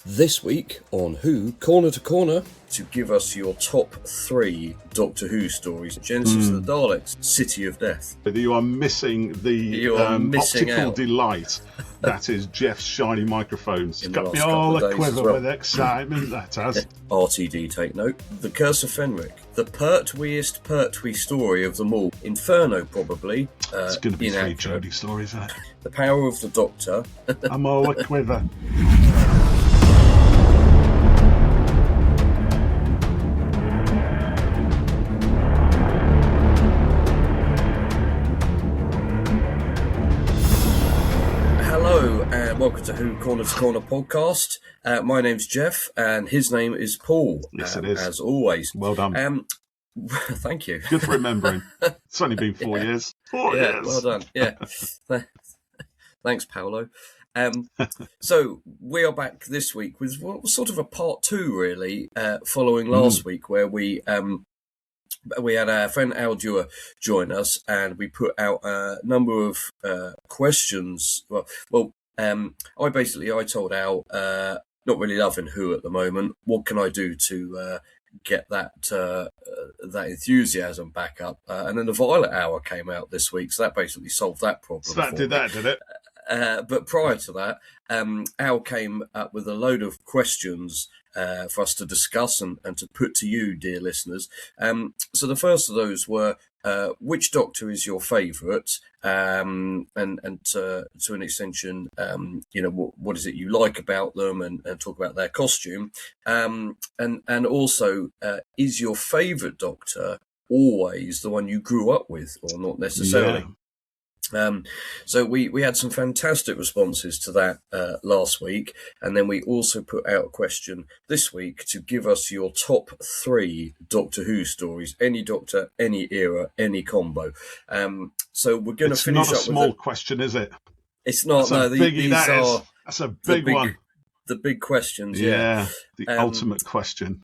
This week on Who Corner to Corner, to give us your top 3 Doctor Who stories: Genesis of the Daleks, City of Death. You are missing the optical delight that is Geoff's shiny microphones. It's got me all a quiver with excitement, that has. RTD, take note. The Curse of Fenric, the pertwee story of them all. Inferno, probably. It's going to be 3 Jodie stories, isn't it? The Power of the Doctor. I'm all a quiver. Welcome to Who Corner to Corner podcast. My name's Geoff, and his name is Paul. Yes, it is. As always. Well done. Thank you. Good for remembering. It's only been 4 years. 4 years. Well done. Yeah. Thanks, Paolo. So we are back this week with sort of a part 2, really, following last week, where we had our friend Al Dewar join us, and we put out a number of questions. I told Al, not really loving Who at the moment. What can I do to get that enthusiasm back up? And then the Violet Hour came out this week, so that basically solved that problem. So that did it? But prior to that, Al came up with a load of questions for us to discuss and to put to you, dear listeners. So the first of those were, which Doctor is your favourite? And to an extension, what is it you like about them, and talk about their costume. And also, is your favourite Doctor always the one you grew up with, or not necessarily? Yeah. So we had some fantastic responses to that last week, and then we also put out a question this week to give us your top 3 Doctor Who stories, any Doctor, any era, any combo. So we're going to finish up with... It's not a small question, is it? It's not. That's a big one. The big questions, yeah. The ultimate question.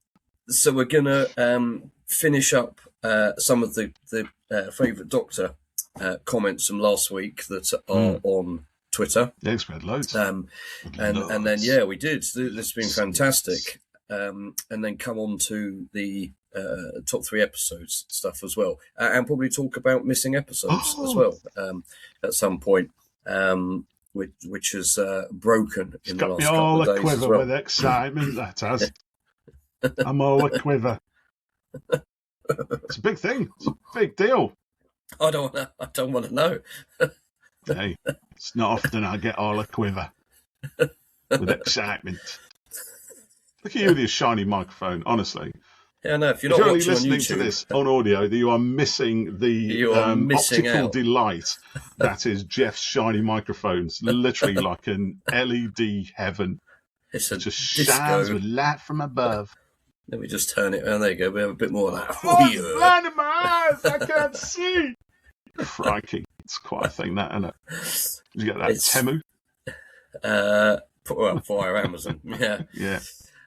So we're going to finish up some of the favourite Doctor comments from last week that are on Twitter. Yeah, it's read loads. And then we did. This has been fantastic. And then come on to the top 3 episodes stuff as well, and probably talk about missing episodes as well at some point, which has broken in the last couple of days. Got me all a quiver with excitement. That has. I'm all a quiver. It's a big thing. It's a big deal. I don't want to know. Hey, it's not often I get all a quiver with excitement. Look at you with your shiny microphone, honestly. Yeah, no, if you're not only watching listening on YouTube, to this on audio, you are missing the optical delight that is Geoff's shiny microphones. Literally like an LED heaven. It just shines with light from above. Let me just turn it. Oh, there you go. We have a bit more of that. It's blinding my eyes. I can't see. Crikey. It's quite a thing, that, isn't it? Did you get that, Temu? Via Amazon. Yeah. Yeah.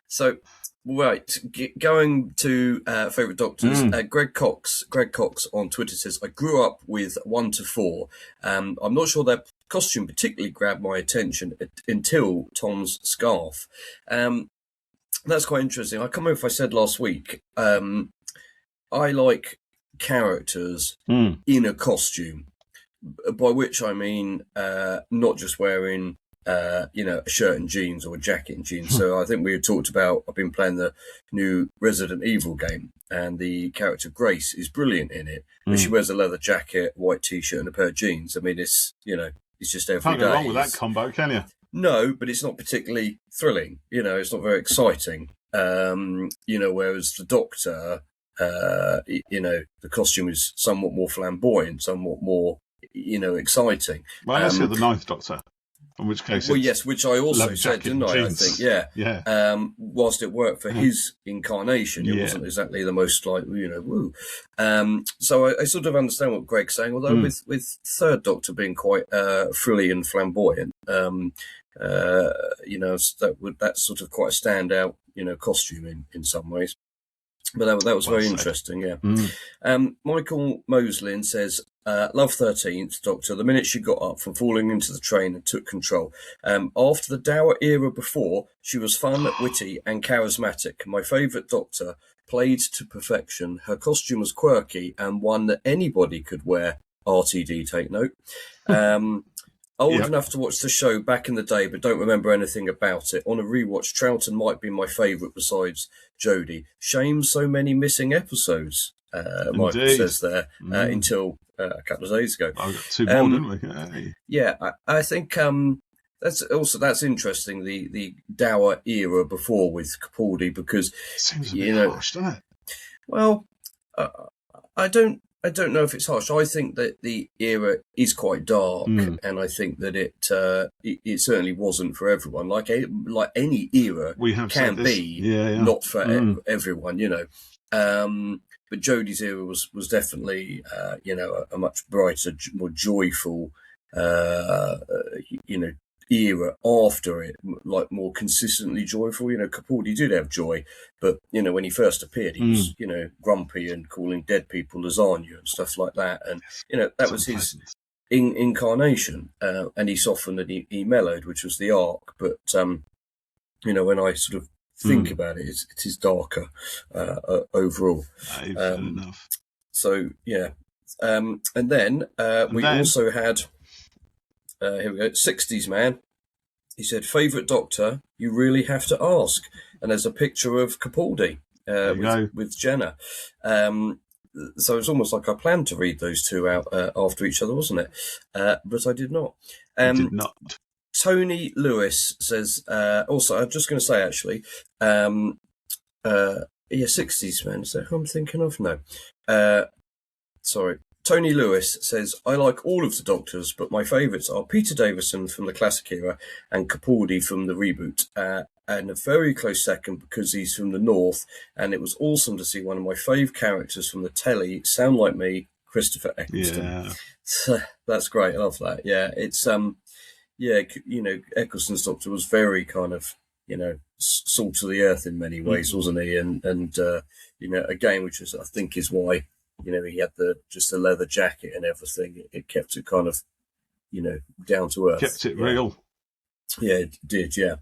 So, right. Going to favourite Doctors. Greg Cox on Twitter says, I grew up with 1 to 4. I'm not sure their costume particularly grabbed my attention until Tom's scarf. That's quite interesting. I can't remember if I said last week, I like characters in a costume, by which I mean not just wearing a shirt and jeans or a jacket and jeans. So I think we had talked about, I've been playing the new Resident Evil game, and the character Grace is brilliant in it. But she wears a leather jacket, white T-shirt and a pair of jeans. I mean, it's just every day. Can't go wrong with that combo, can you? No, but it's not particularly thrilling. It's not very exciting. Whereas the Doctor, the costume is somewhat more flamboyant, somewhat more, exciting. Well, let's hear the 9th Doctor. In which case, which I also said, didn't I? I think, yeah. Whilst it worked for his incarnation, it wasn't exactly the most woo. So I sort of understand what Greg's saying. Although with Third Doctor being quite frilly and flamboyant, that's sort of quite a standout, costume in some ways. But that was very interesting, yeah. Michael Moslin says, Love 13th Doctor, the minute she got up from falling into the train and took control. After the dour era before, she was fun, witty and charismatic. My favourite Doctor, played to perfection. Her costume was quirky and one that anybody could wear. RTD, take note. Old enough to watch the show back in the day, but don't remember anything about it. On a rewatch, Troughton might be my favourite besides Jodie. Shame so many missing episodes, Michael says there, until a couple of days ago. I got 2 more, didn't we? Yeah, I think that's interesting, the dour era before with Capaldi, because it seems a bit harsh, doesn't it? Well, I don't know if it's harsh. I think that the era is quite dark, and I think that it certainly wasn't for everyone. Like any era can be not for everyone, But Jodie's era was definitely, a much brighter, more joyful, era after it, like more consistently joyful. Capaldi did have joy, but when he first appeared, he was grumpy and calling dead people lasagna and stuff like that, and that was his incarnation, and he softened and he mellowed, which was the arc. But when I sort of think about it, it is darker overall. Enough. So and then we also had. Here we go. 60s man. He said, favourite Doctor, you really have to ask. And there's a picture of Capaldi with Jenna. So it's almost like I planned to read those two out after each other, wasn't it? But I did not. Did not. Tony Lewis says, also, I'm just going to say, actually, 60s man. Is that who I'm thinking of? No. Sorry. Tony Lewis says, I like all of the Doctors, but my favourites are Peter Davison from the classic era and Capaldi from the reboot. And a very close second because he's from the North, and it was awesome to see one of my fave characters from the telly sound like me, Christopher Eccleston. Yeah. So, that's great. I love that. Yeah, it's, Eccleston's Doctor was very kind of, salt of the earth in many ways, wasn't he? And again, which is, I think, is why, he had just the leather jacket and everything. It kept it kind of, down to earth. Kept it real. Yeah, it did, yeah.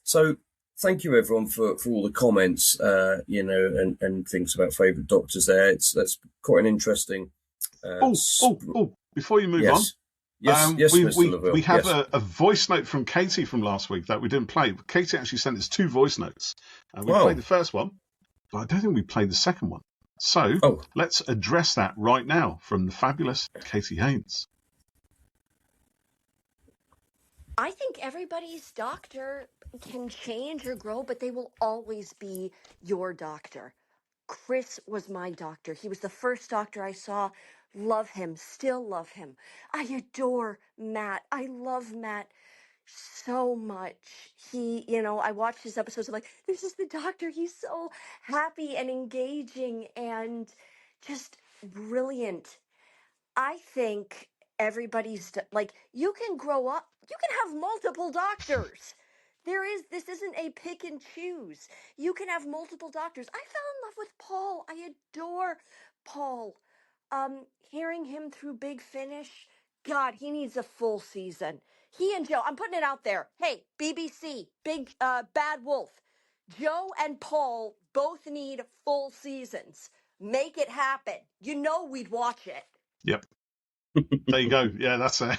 So thank you, everyone, for all the comments, and things about favourite Doctors there. That's quite an interesting... before you move on. Yes, we have a voice note from Katie from last week that we didn't play. Katie actually sent us 2 voice notes. We played the first one, but I don't think we played the second one. So let's address that right now from the fabulous Katie Haynes. I think everybody's doctor can change or grow, but they will always be your doctor. Chris was my doctor. He was the first doctor I saw. Love him, still love him. I adore Matt. I love Matt so much. I watched his episodes. I'm like, this is the doctor. He's so happy and engaging and just brilliant. I think everybody's like, you can grow up. You can have multiple doctors. This isn't a pick and choose. You can have multiple doctors. I fell in love with Paul. I adore Paul. Hearing him through Big Finish, God, he needs a full season. He and Joe, I'm putting it out there. Hey, BBC, Big Bad Wolf, Joe and Paul both need full seasons. Make it happen. We'd watch it. Yep. There you go. Yeah, that's it.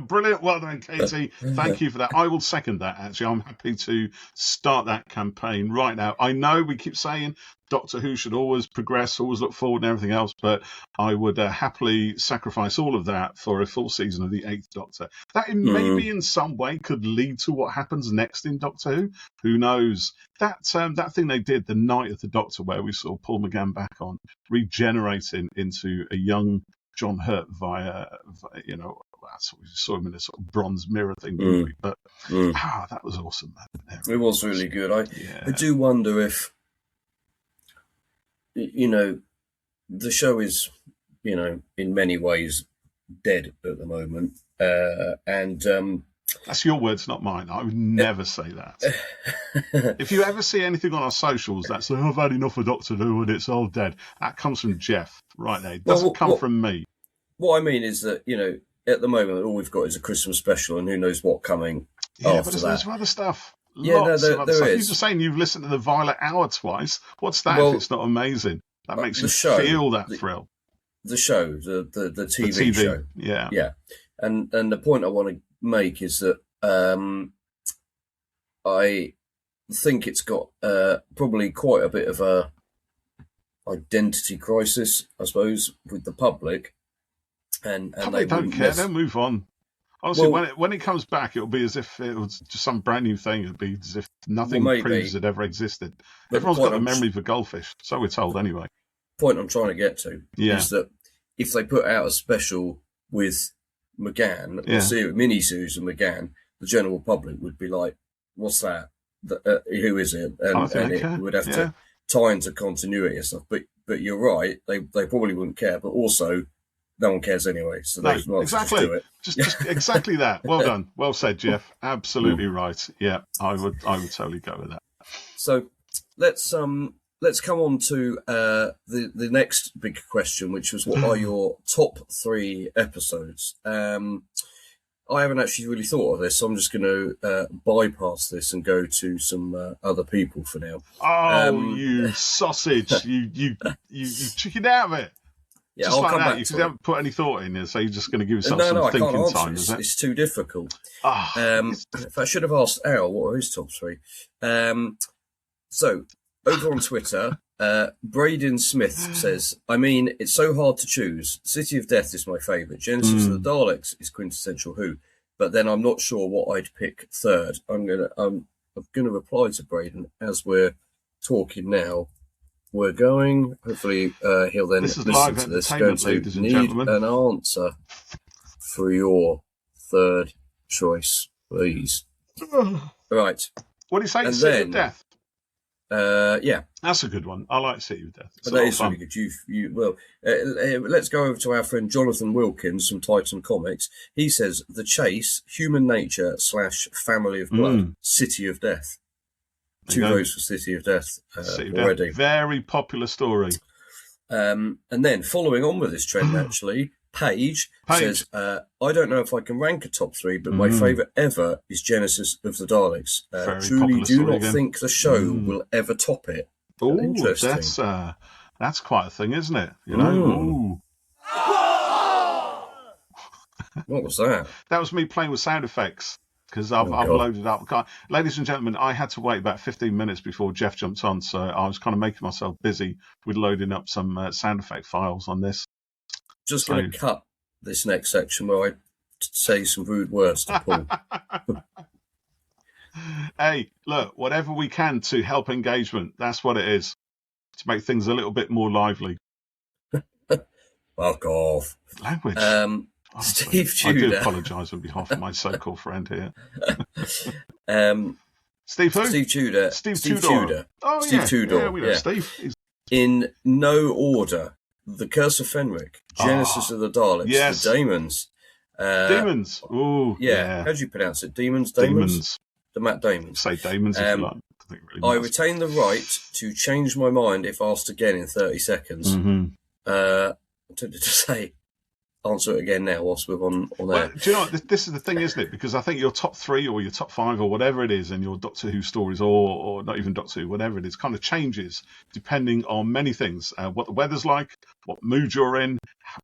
Brilliant. Well done, Katie. Thank you for that. I will second that, actually. I'm happy to start that campaign right now. I know we keep saying Doctor Who should always progress, always look forward and everything else, but I would happily sacrifice all of that for a full season of the 8th Doctor. That maybe in some way could lead to what happens next in Doctor Who. Who knows? That thing they did the night of the Doctor where we saw Paul McGann back on, regenerating into a young John Hurt via we saw him in a sort of bronze mirror thing, didn't we? But that was awesome. It was really good. I do wonder if the show is in many ways dead at the moment, and that's your words, not mine. I would never say that. If you ever see anything on our socials that says, I've had enough of Doctor Who and it's all dead, that comes from Geoff right there. It doesn't come from me. what I mean is that, at the moment, all we've got is a Christmas special, and who knows what coming after but there's loads of other stuff. Yeah, Lots of other stuff. is. You're just saying you've listened to the Violet Hour twice. What's that if it's not amazing? That makes you feel that thrill. The show, the TV show. Yeah. Yeah. And the point I want to make is that I think it's got probably quite a bit of a identity crisis, I suppose, with the public. And they don't care. They'll move on. Honestly, when it comes back, it'll be as if it was just some brand new thing. It'll be as if nothing previous had ever existed. But everyone's got a memory of a goldfish, so we're told anyway. The point I'm trying to get to is that if they put out a special with McGann, a mini-series of McGann, the general public would be like, what's that? Who is it? And it would have to tie into continuity and stuff. But you're right, they probably wouldn't care. But also, no one cares anyway. So they might exactly. Just do it. Just exactly that. Well done. Well said, Geoff. Absolutely right. Yeah, I would totally go with that. So let's come on to the next big question, which was, what are your top 3 episodes? I haven't actually really thought of this, so I'm just going to bypass this and go to some other people for now. Oh, you sausage! you chickened out of it. Yeah, just I'll like come that, back because to you haven't put any thought in it, so you're just going to give yourself some thinking I can't time, answer. is it? It's too difficult. If I should have asked Al what are his top 3. So, over on Twitter, Braden Smith says, I mean, it's so hard to choose. City of Death is my favourite. Genesis of the Daleks is quintessential Who. But then I'm not sure what I'd pick third. I'm gonna reply to Braden as we're talking now. We're going. Hopefully, he'll then listen to this. Going to need an answer for your third choice, please. Right. What do you say? City of Death. Yeah, that's a good one. I like City of Death. That is really good. Let's go over to our friend Jonathan Wilkins from Titan Comics. He says The Chase, Human Nature / Family of Blood, City of Death. 2 votes for City of Death already. Death. Very popular story. And then following on with this trend, actually, Paige says, I don't know if I can rank a top 3, but my favourite ever is Genesis of the Daleks. Truly do not think the show will ever top it. Oh, that's quite a thing, isn't it? You know? What was that? That was me playing with sound effects, because I've loaded up. Ladies and gentlemen, I had to wait about 15 minutes before Geoff jumped on, so I was kind of making myself busy with loading up some sound effect files on this. Just going to cut this next section where I say some rude words to Paul. Hey, look, whatever we can to help engagement, that's what it is. To make things a little bit more lively. Fuck off. Language. Steve Tudor. I do apologise on behalf of my so-called friend here. Steve who? Steve Tudor. Steve Tudor. Oh, Steve Tudor. Yeah, we know Steve. In no order. The Curse of Fenric, Genesis of the Daleks, the Daemons. Demons. Ooh, yeah. How do you pronounce it? Demons? The Matt Damon. Say Damons if you like. I retain the right to change my mind if asked again in 30 seconds. I'm tempted to say, answer it again now whilst we're on there. Well, do you know what? This is the thing, isn't it? Because I think your top 3 or your top 5 or whatever it is in your Doctor Who stories, or not even Doctor Who, whatever it is, kind of changes depending on many things. What the weather's like, what mood you're in.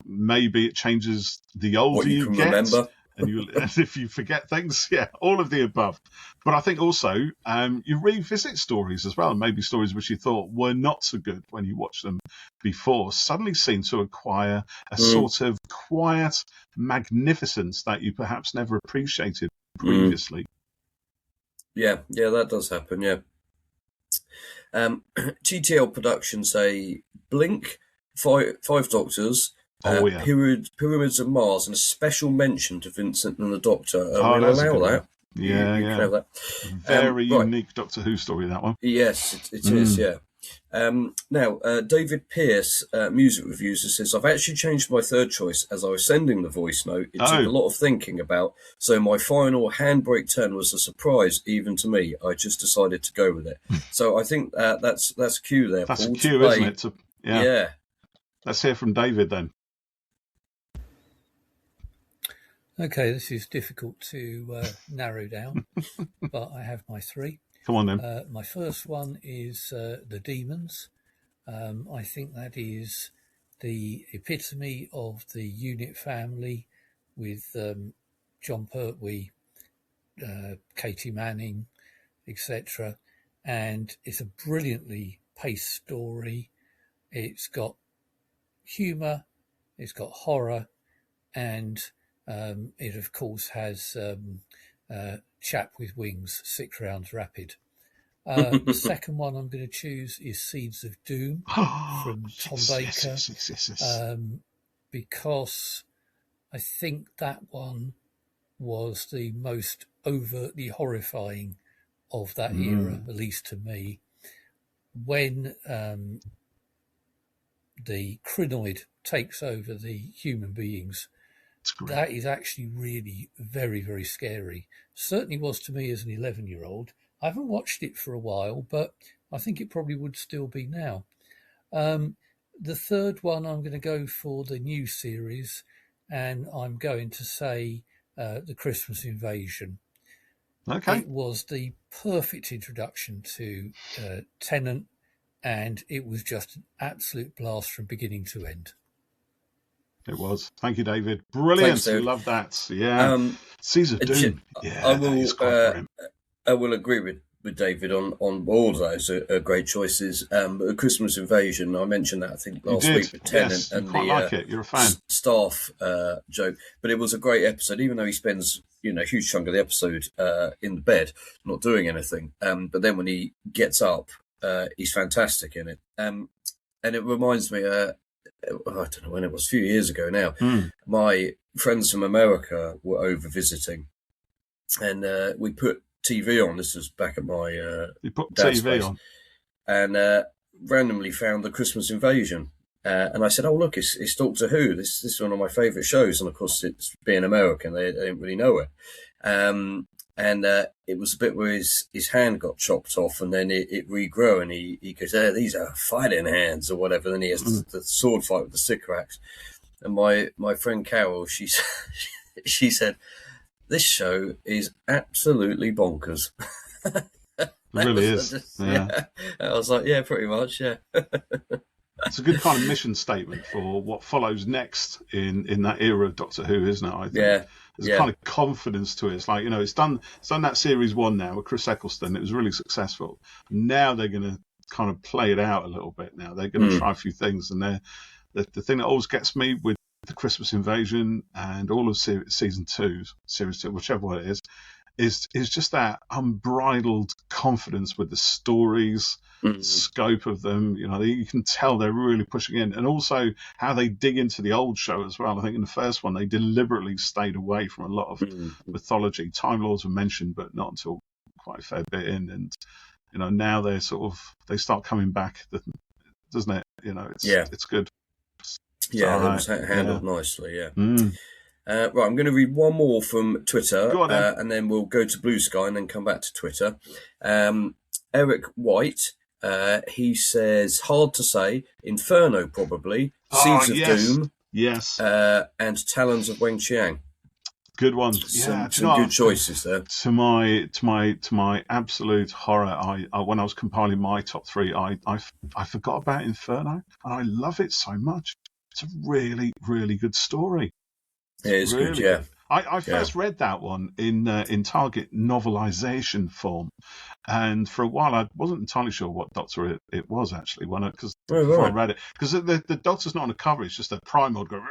Maybe it changes the older what you can get. Remember. And if you forget things, all of the above. But I think also you revisit stories as well, and maybe stories which you thought were not so good when you watched them before suddenly seem to acquire a sort of quiet magnificence that you perhaps never appreciated previously. Yeah, that does happen, yeah. TTL Productions say Blink, five Doctors, Pyramids of Mars, and a special mention to Vincent and the Doctor. We'll allow that. Yeah, you can have that. Very unique Doctor Who story, that one. Yes, it is, yeah. Now, David Pearce, music reviews, says, I've actually changed my third choice as I was sending the voice note. It took a lot of thinking about, so my final handbrake turn was a surprise even to me. I just decided to go with it. So I think that's a cue there, That's Paul, a cue, isn't it? Yeah. Let's hear from David then. Okay, this is difficult to narrow down, but I have my three. Come on then. My first one is The Demons. I think that is the epitome of the unit family with John Pertwee, Katie Manning, etc. And it's a brilliantly paced story. It's got humour, it's got horror, and it of course has Chap with Wings, 6 rounds rapid. The second one I'm going to choose is Seeds of Doom from Tom Baker, yes. because I think that one was the most overtly horrifying of that era, at least to me. When the Crinoid takes over the human beings, that is actually really very, very scary. Certainly was to me as an 11-year-old. I haven't watched it for a while, but I think it probably would still be now. The third one, I'm going to go for the new series, and I'm going to say The Christmas Invasion. Okay. It was the perfect introduction to Tennant, and it was just an absolute blast from beginning to end. It was. Thank you, David. Brilliant. Thanks, love that. Yeah. Seeds of Doom. I will agree with David on all of those are great choices. A Christmas Invasion, I mentioned that I think last week with Tennant and quite like it. You're a fan. Staff joke, but it was a great episode. Even though he spends a huge chunk of the episode in the bed, not doing anything, but then when he gets up, he's fantastic in it. And it reminds me, I don't know when it was, a few years ago now. My friends from America were over visiting, and we put TV on. This was back at my you put dad's TV place, on, and randomly found The Christmas Invasion. And I said, "Oh, look, it's Doctor Who. This is one of my favourite shows." And of course, it's being American, they didn't really know it. And it was a bit where his hand got chopped off, and then it regrew, and he goes, "These are fighting hands," or whatever. Then he has the sword fight with the Sycorax. And my friend Carol, she said, "This show is absolutely bonkers." It really is. Yeah. I was like, yeah, pretty much, yeah. It's a good kind of mission statement for what follows next in that era of Doctor Who, isn't it? I think. Yeah. There's a kind of confidence to it. It's like, it's done that series 1 now with Chris Eccleston. It was really successful. Now they're going to kind of play it out a little bit now. They're going to try a few things. And the thing that always gets me with the Christmas Invasion and all of series 2, whichever one it is just that unbridled confidence with the stories, the scope of them. You can tell they're really pushing in, and also how they dig into the old show as well. I think in the first one they deliberately stayed away from a lot of mythology. Time Lords were mentioned, but not until quite a fair bit in. And now they start coming back, doesn't it? It's good. Yeah, it was handled nicely. Yeah. Right, I'm going to read one more from Twitter, and then we'll go to Blue Sky and then come back to Twitter. Eric White, he says, hard to say, Inferno probably, Seeds of Doom, yes, and Talons of Weng Chiang. Good ones. Some good choices there. To my absolute horror, I when I was compiling my top 3, I forgot about Inferno, and I love it so much. It's a really, really good story. It is really good, yeah. I first read that one in Target novelization form, and for a while I wasn't entirely sure what Doctor it was actually before I read it, because the Doctor's not on the cover; it's just a Primord go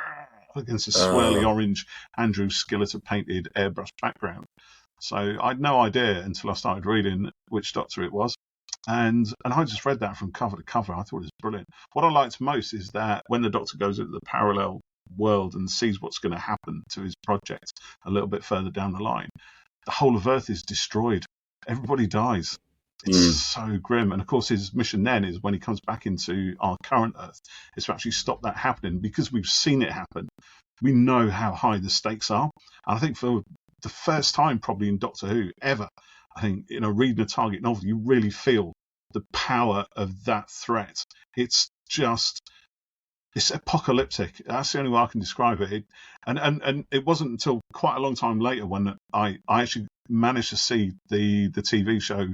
against a swirly orange Andrew Skilleter painted airbrush background. So I had no idea until I started reading which Doctor it was. And I just read that from cover to cover. I thought it was brilliant. What I liked most is that when the Doctor goes into the parallel world and sees what's going to happen to his project a little bit further down the line, the whole of Earth is destroyed. Everybody dies. It's so grim. And of course, his mission then is when he comes back into our current Earth, is to actually stop that happening, because we've seen it happen. We know how high the stakes are. And I think for the first time probably in Doctor Who ever, I think, reading a Target novel, you really feel the power of that threat. It's just It's apocalyptic. That's the only way I can describe it. And it wasn't until quite a long time later when I actually managed to see the TV show,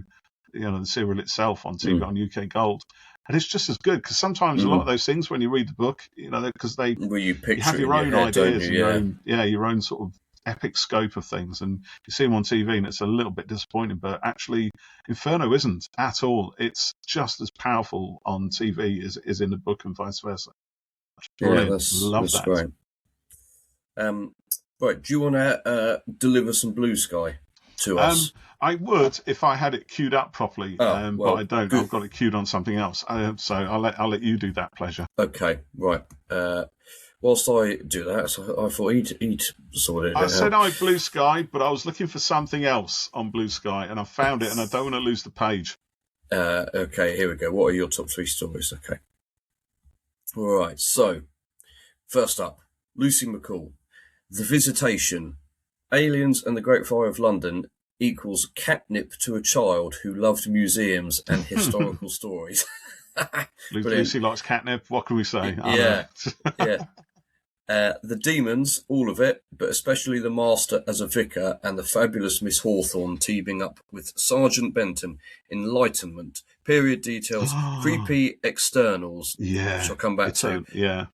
the serial itself on TV on UK Gold. And it's just as good, because sometimes a lot of those things, when you read the book, because you have your own ideas and your own sort of epic scope of things, and you see them on TV and it's a little bit disappointing, but actually Inferno isn't at all. It's just as powerful on TV as it is in the book, and vice versa. Brilliant. Love that. Great. Right, do you want to deliver some Blue Sky to us? I would if I had it queued up properly, but I don't. Good. I've got it queued on something else, so I'll let you do that pleasure. Okay, right. Whilst I do that, so I thought he'd sort it out. I said Blue Sky, but I was looking for something else on Blue Sky, and I found it, and I don't want to lose the page. Okay, here we go. What are your top 3 stories? Okay. All right, so first up, Lucy McCall. The Visitation. Aliens and the Great Fire of London equals catnip to a child who loved museums and historical stories. Lucy likes catnip. What can we say? Yeah. The Demons, all of it, but especially the Master as a vicar and the fabulous Miss Hawthorne teaming up with Sergeant Benton. Enlightenment, period details, creepy externals, which I'll come back to. Yeah.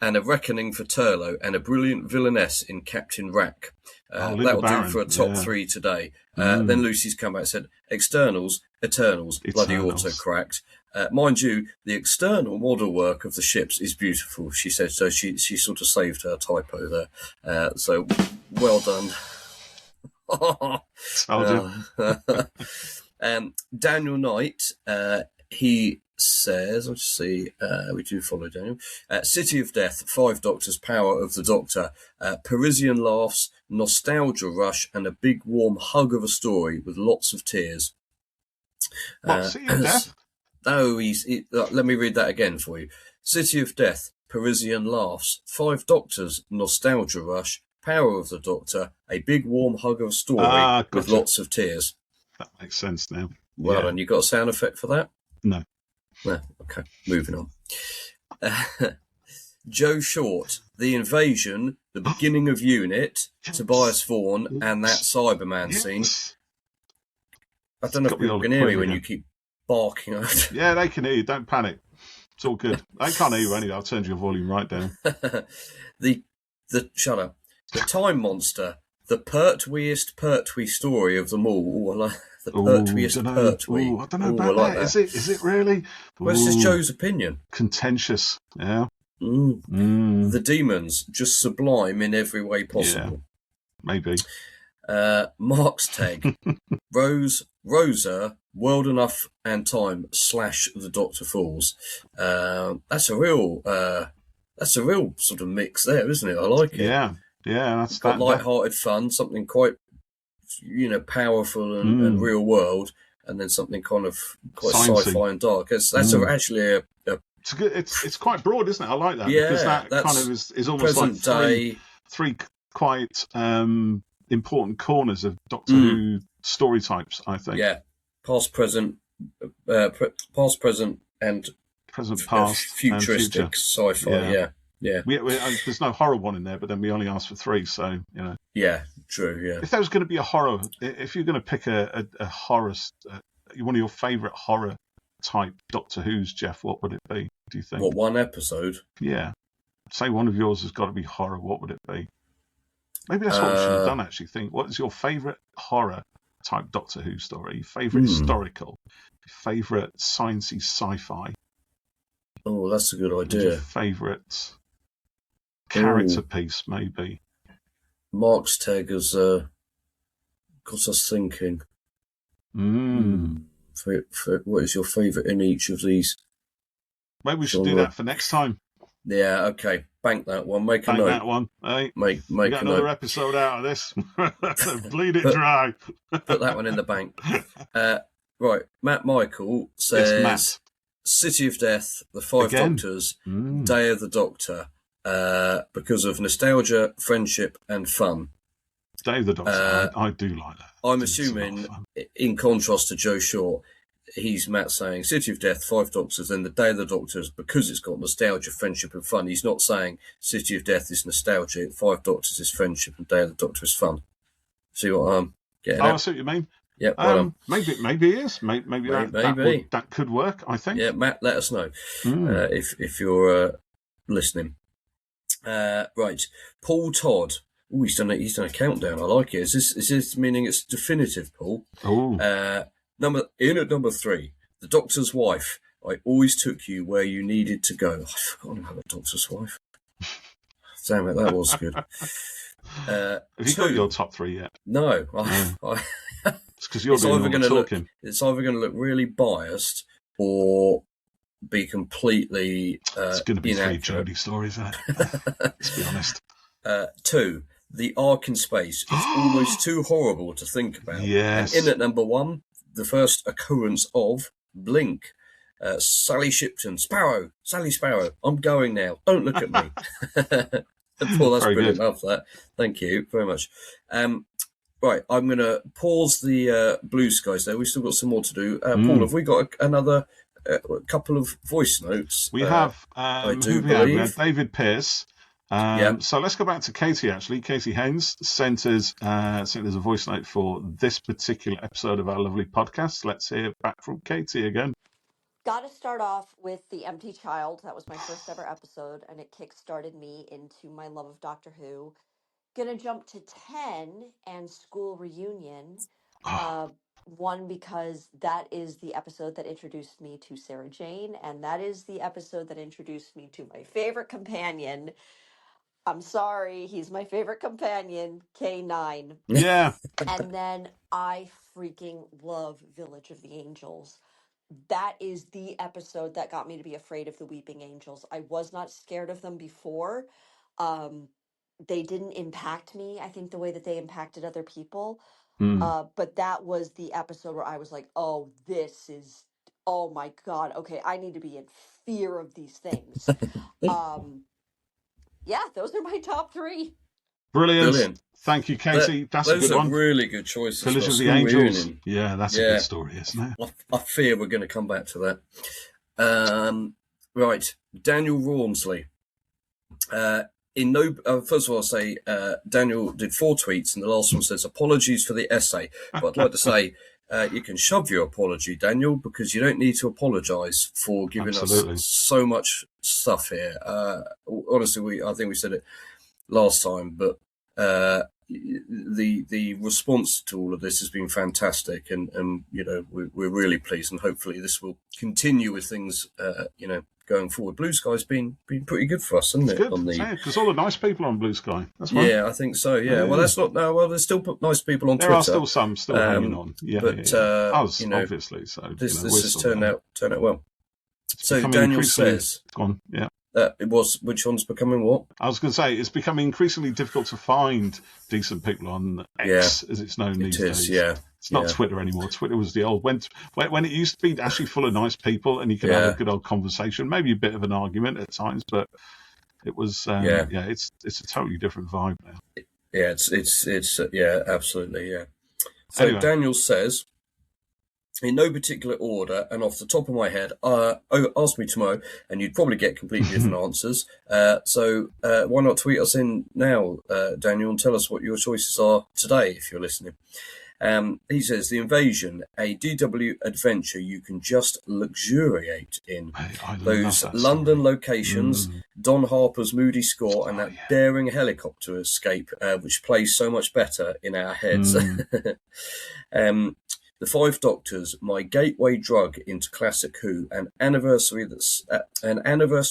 And a reckoning for Turlough, and a brilliant villainess in Captain Rack. That'll do for a top 3 today. Then Lucy's come back and said, externals, Eternals, bloody auto-cracked. Mind you, the external model work of the ships is beautiful, she said, so she sort of saved her typo there. So, well done. Daniel Knight, he says, let's see, we do follow Daniel. City of Death, 5 Doctors, Power of the Doctor, Parisian laughs, nostalgia rush, and a big warm hug of a story with lots of tears. City of Death? No, let me read that again for you. City of Death, Parisian laughs, 5 Doctors, nostalgia rush, Power of the Doctor, a big warm hug of a story with lots of tears. That makes sense now. Well, and you got a sound effect for that? No. No. Okay, moving on. Joe Short, The Invasion, the beginning of Unit, Tobias Vaughan, and that Cyberman scene. I don't know if people can hear me when you keep barking out. Yeah, they can hear you. Don't panic. It's all good. They can't hear you anyway. I've turned your volume right down. Shut up. The Time Monster, the pertweest story of them all. The pertweest pertwee. I don't know about that. Is it really? Well, it's just Joe's opinion. Contentious. Yeah. The Demons, just sublime in every way possible. Yeah, maybe. Mark's tag. Rosa, World Enough and Time / the Doctor Falls. That's a real sort of mix there, isn't it? I like it. Yeah. That's got light-hearted fun, something quite, powerful and real world, and then something kind of quite sci-fi and dark. That's actually a it's quite broad, isn't it? I like that, because that kind of is almost like three quite important corners of Doctor Who story types, I think. Yeah, past, present, and present, past, futuristic and sci-fi. Yeah. There's no horror one in there, but then we only asked for 3, so Yeah, true. Yeah. If there was going to be a horror, if you're going to pick a horror, one of your favourite horror type Doctor Who's, Geoff, what would it be? Do you think? What, one episode? Yeah. Say one of yours has got to be horror. What would it be? Maybe that's what we should have done. Actually, think. What is your favourite horror type Doctor Who story? Your favourite historical? Your favourite sciencey sci-fi? Oh, that's a good idea. Your favourite character piece, maybe. Mark's tag has got us thinking. What is your favourite in each of these? Maybe we should do that for next time. Yeah, okay. Bank that one. Make a note. That one. Hey, make get another episode out of this. Bleed it dry. Put that one in the bank. Right. Matt Michael says City of Death, The Five Doctors, Day of the Doctor, because of nostalgia, friendship, and fun. Day of the Doctor, I do like that. I'm assuming, in contrast to Joe Short, he's Matt saying City of Death, 5 Doctors, then the Day of the Doctors, because it's got nostalgia, friendship and fun. He's not saying City of Death is nostalgia, 5 Doctors is friendship and Day of the Doctor is fun. See what I'm getting at? I see what you mean. Yeah, well, maybe it is. Maybe that could work, I think. Yeah, Matt, let us know if you're listening. Right, Paul Todd. Oh, he's done a countdown. I like it. Is this meaning it's definitive, Paul? Oh. Number 3, the Doctor's Wife. I always took you where you needed to go. I've forgotten about the Doctor's Wife. Damn it, that was good. Have you got your top 3 yet? No. It's because you're doing all the talking. It's either going to look really biased or be completely it's going to be inaccurate. 3 Jodie stories, isn't it? Let's be honest. 2, the Ark in Space. It's almost too horrible to think about. Yes. And in at number 1, the first occurrence of Blink. Sally Shipton, Sally Sparrow, I'm going now. Don't look at me. Paul, that's very brilliant. good. Love that. Thank you very much. Right, I'm going to pause the Blue Skies there. We've still got some more to do. Paul, have we got another couple of voice notes? We have. I do believe. We believe. have David Pearce. So let's go back to Katie, actually. Katie Haynes sent us a voice note for this particular episode of our lovely podcast. Let's hear back from Katie again. Got to start off with The Empty Child. That was my first ever episode, and it kick-started me into my love of Doctor Who. Gonna jump to 10 and School Reunion. One, because that is the episode that introduced me to Sarah Jane, and that is the episode that introduced me to my favorite companion. I'm sorry, he's my favorite companion, K9. Yeah. And then I freaking love Village of the Angels. That is the episode that got me to be afraid of the Weeping Angels. I was not scared of them before. They didn't impact me, I think, the way that they impacted other people. But that was the episode where I was like, oh my God, okay, I need to be in fear of these things. Yeah, those are my top 3. Brilliant. Thank you, Katie. That's a good one. Those are really good choices. Village of the Angels. Reunion. Yeah, that's a good story, isn't it? I fear we're going to come back to that. Right, Daniel Rawnsley. First of all, I'll say Daniel did 4 tweets, and the last one says, apologies for the essay. But I'd like to say, you can shove your apology, Daniel, because you don't need to apologise for giving us so much stuff here. Honestly, I think we said it last time, but the response to all of this has been fantastic, and we're really pleased, and hopefully this will continue with things going forward. Blue Sky's been pretty good for us, hasn't it? Good, because all the nice people on Blue Sky. That's right. Yeah, I think so. Yeah. Well, that's not. No, well, there's still nice people on Twitter. There are still some hanging on. Yeah, but us, obviously. So this has turned out well. So Daniel says, "Go on, yeah." It was, which one's becoming what? I was going to say, it's becoming increasingly difficult to find decent people on X, as it's known these days. Yeah. It's not Twitter anymore. Twitter was the old, when it used to be actually full of nice people and you could have a good old conversation, maybe a bit of an argument at times, but it was, it's a totally different vibe now. Yeah, it's absolutely, yeah. So anyway. Daniel says, in no particular order, and off the top of my head, ask me tomorrow, and you'd probably get completely different answers. So why not tweet us in now, Daniel, and tell us what your choices are today, if you're listening. He says, The Invasion, a DW adventure you can just luxuriate in. Those London locations, Don Harper's moody score, and that daring helicopter escape, which plays so much better in our heads. The 5 Doctors, my gateway drug into classic Who, an anniversary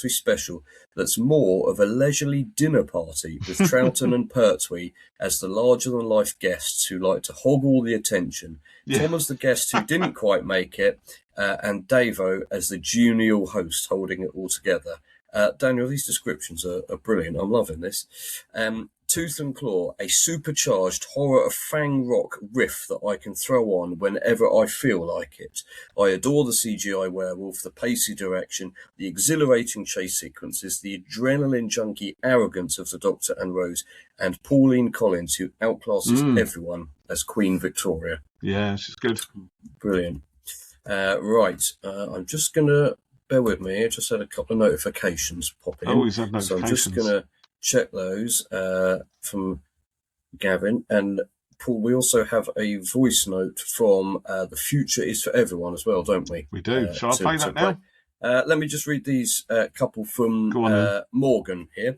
special that's more of a leisurely dinner party with Troughton and Pertwee as the larger-than-life guests who like to hog all the attention, Tom as the guest who didn't quite make it, and Davo as the genial host holding it all together. Daniel, these descriptions are brilliant. I'm loving this. Tooth and Claw, a supercharged horror of fang rock riff that I can throw on whenever I feel like it. I adore the CGI werewolf, the pacey direction, the exhilarating chase sequences, the adrenaline junkie arrogance of the Doctor and Rose, and Pauline Collins, who outclasses everyone as Queen Victoria. Yeah, she's good. Brilliant. Right, I'm just going to bear with me. I just had a couple of notifications pop in. Always have notifications. So I'm just going to check those from Gavin. And Paul, we also have a voice note from The Future is for Everyone as well, don't we? We do. Shall I play that now? Let me just read these couple from Morgan here.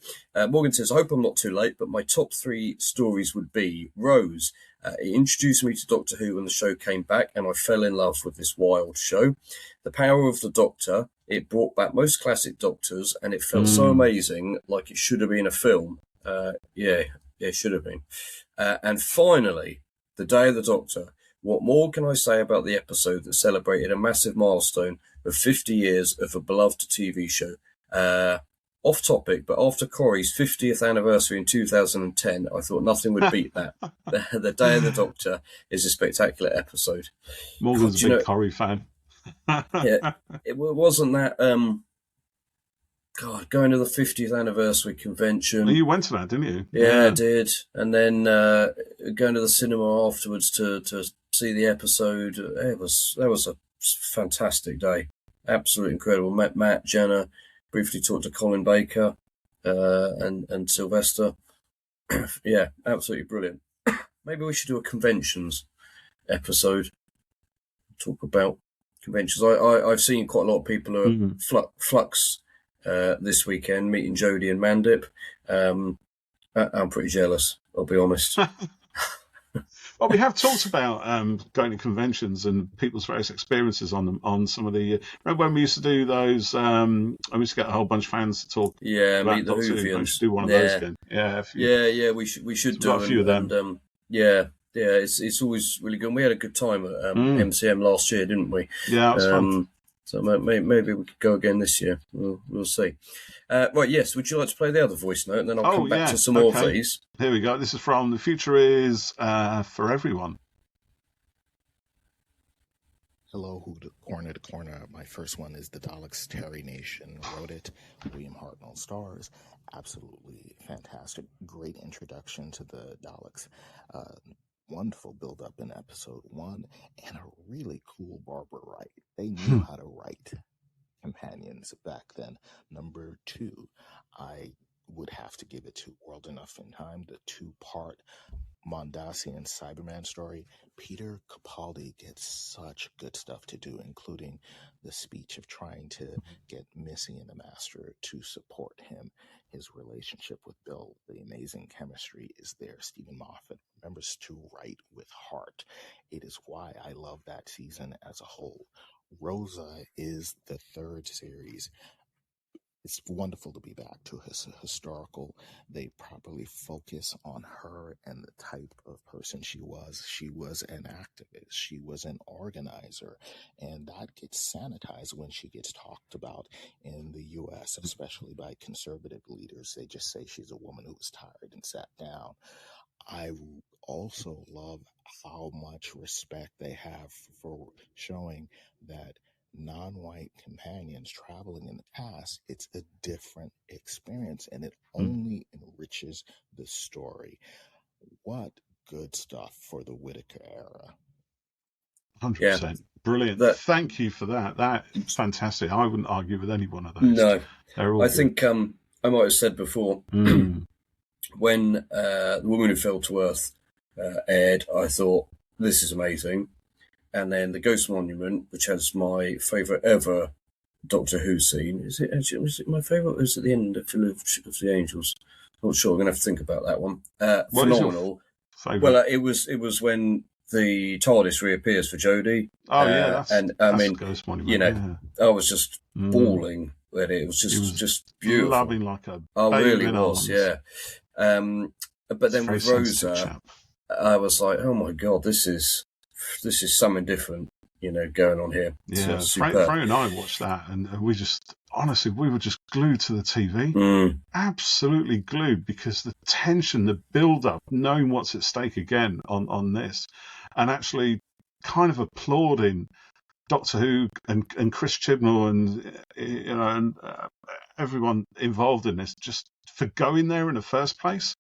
Morgan says, I hope I'm not too late, but my top 3 stories would be Rose. It introduced me to Doctor Who when the show came back, and I fell in love with this wild show. The Power of the Doctor. It brought back most classic Doctors, and it felt so amazing, like it should have been a film. Yeah, it should have been. And finally, The Day of the Doctor. What more can I say about the episode that celebrated a massive milestone of 50 years of a beloved TV show? Off topic, but after Corey's 50th anniversary in 2010, I thought nothing would beat that. The Day of the Doctor is a spectacular episode. Morgan's a big Corey fan. Yeah, it wasn't that... God, going to the 50th anniversary convention. You went to that, didn't you? Yeah, I did. And then going to the cinema afterwards to see the episode. That was a fantastic day. Absolutely incredible. Met Matt, Jenna, briefly talked to Colin Baker and Sylvester. Yeah, absolutely brilliant. Maybe we should do a conventions episode. Talk about conventions. I've seen quite a lot of people are Flux this weekend, meeting Jodie and Mandip. I'm pretty jealous, I'll be honest. Well, we have talked about going to conventions and people's various experiences on them. On some of the, remember when we used to do those? I used to get a whole bunch of fans to talk. Yeah, meet the Whovians. We should do one of those again. Yeah. We should do a few of them. And, it's always really good. We had a good time at MCM last year, didn't we? Yeah, it was fun. So maybe we could go again this year. We'll see. Right, yes. Would you like to play the other voice note, and then I'll come back to some more of these. Here we go. This is from The Future is for Everyone. Hello, corner to corner. My first one is The Daleks Terry Nation. Wrote it, William Hartnell stars. Absolutely fantastic. Great introduction to the Daleks. Wonderful build-up in episode 1, and a really cool Barbara Wright. They knew how to write companions back then. Number 2, I would have to give it to World Enough in Time, the 2-part Mondasian Cyberman story. Peter Capaldi gets such good stuff to do, including the speech of trying to get Missy and the Master to support him. His relationship with Bill, the amazing chemistry is there. Stephen Moffat remembers to write with heart. It is why I love that season as a whole. Rosa is the 3rd series. It's wonderful to be back to his historical. They properly focus on her and the type of person she was. She was an activist. She was an organizer. And that gets sanitized when she gets talked about in the U.S., especially by conservative leaders. They just say she's a woman who was tired and sat down. I also love how much respect they have for showing that non-white companions traveling in the past, it's a different experience, and it only enriches the story. What good stuff for the Whittaker era. 100%. Brilliant. Thank you for that. That's fantastic. I wouldn't argue with any one of those. No. I good. think I might have said before, when The Woman Who Fell to Earth aired, I thought, this is amazing. And then The Ghost Monument, which has my favourite ever Doctor Who scene. Was it my favourite? Or was it the end of the Angels? Not sure. I'm going to have to think about that one. Phenomenal. Well, it was when the TARDIS reappears for Jodie. Oh yeah, and I mean, Ghost Monument, I was just bawling at it. It was just beautiful. Loving like a. Oh, really was, yeah. But then with Rosa, I was like, oh my God, this is something different, going on here. Yeah, Frank and I watched that, and we just, honestly, we were just glued to the TV. Absolutely glued, because the tension, the build-up, knowing what's at stake again on this, and actually kind of applauding Doctor Who and Chris Chibnall and everyone involved in this, just for going there in the first place.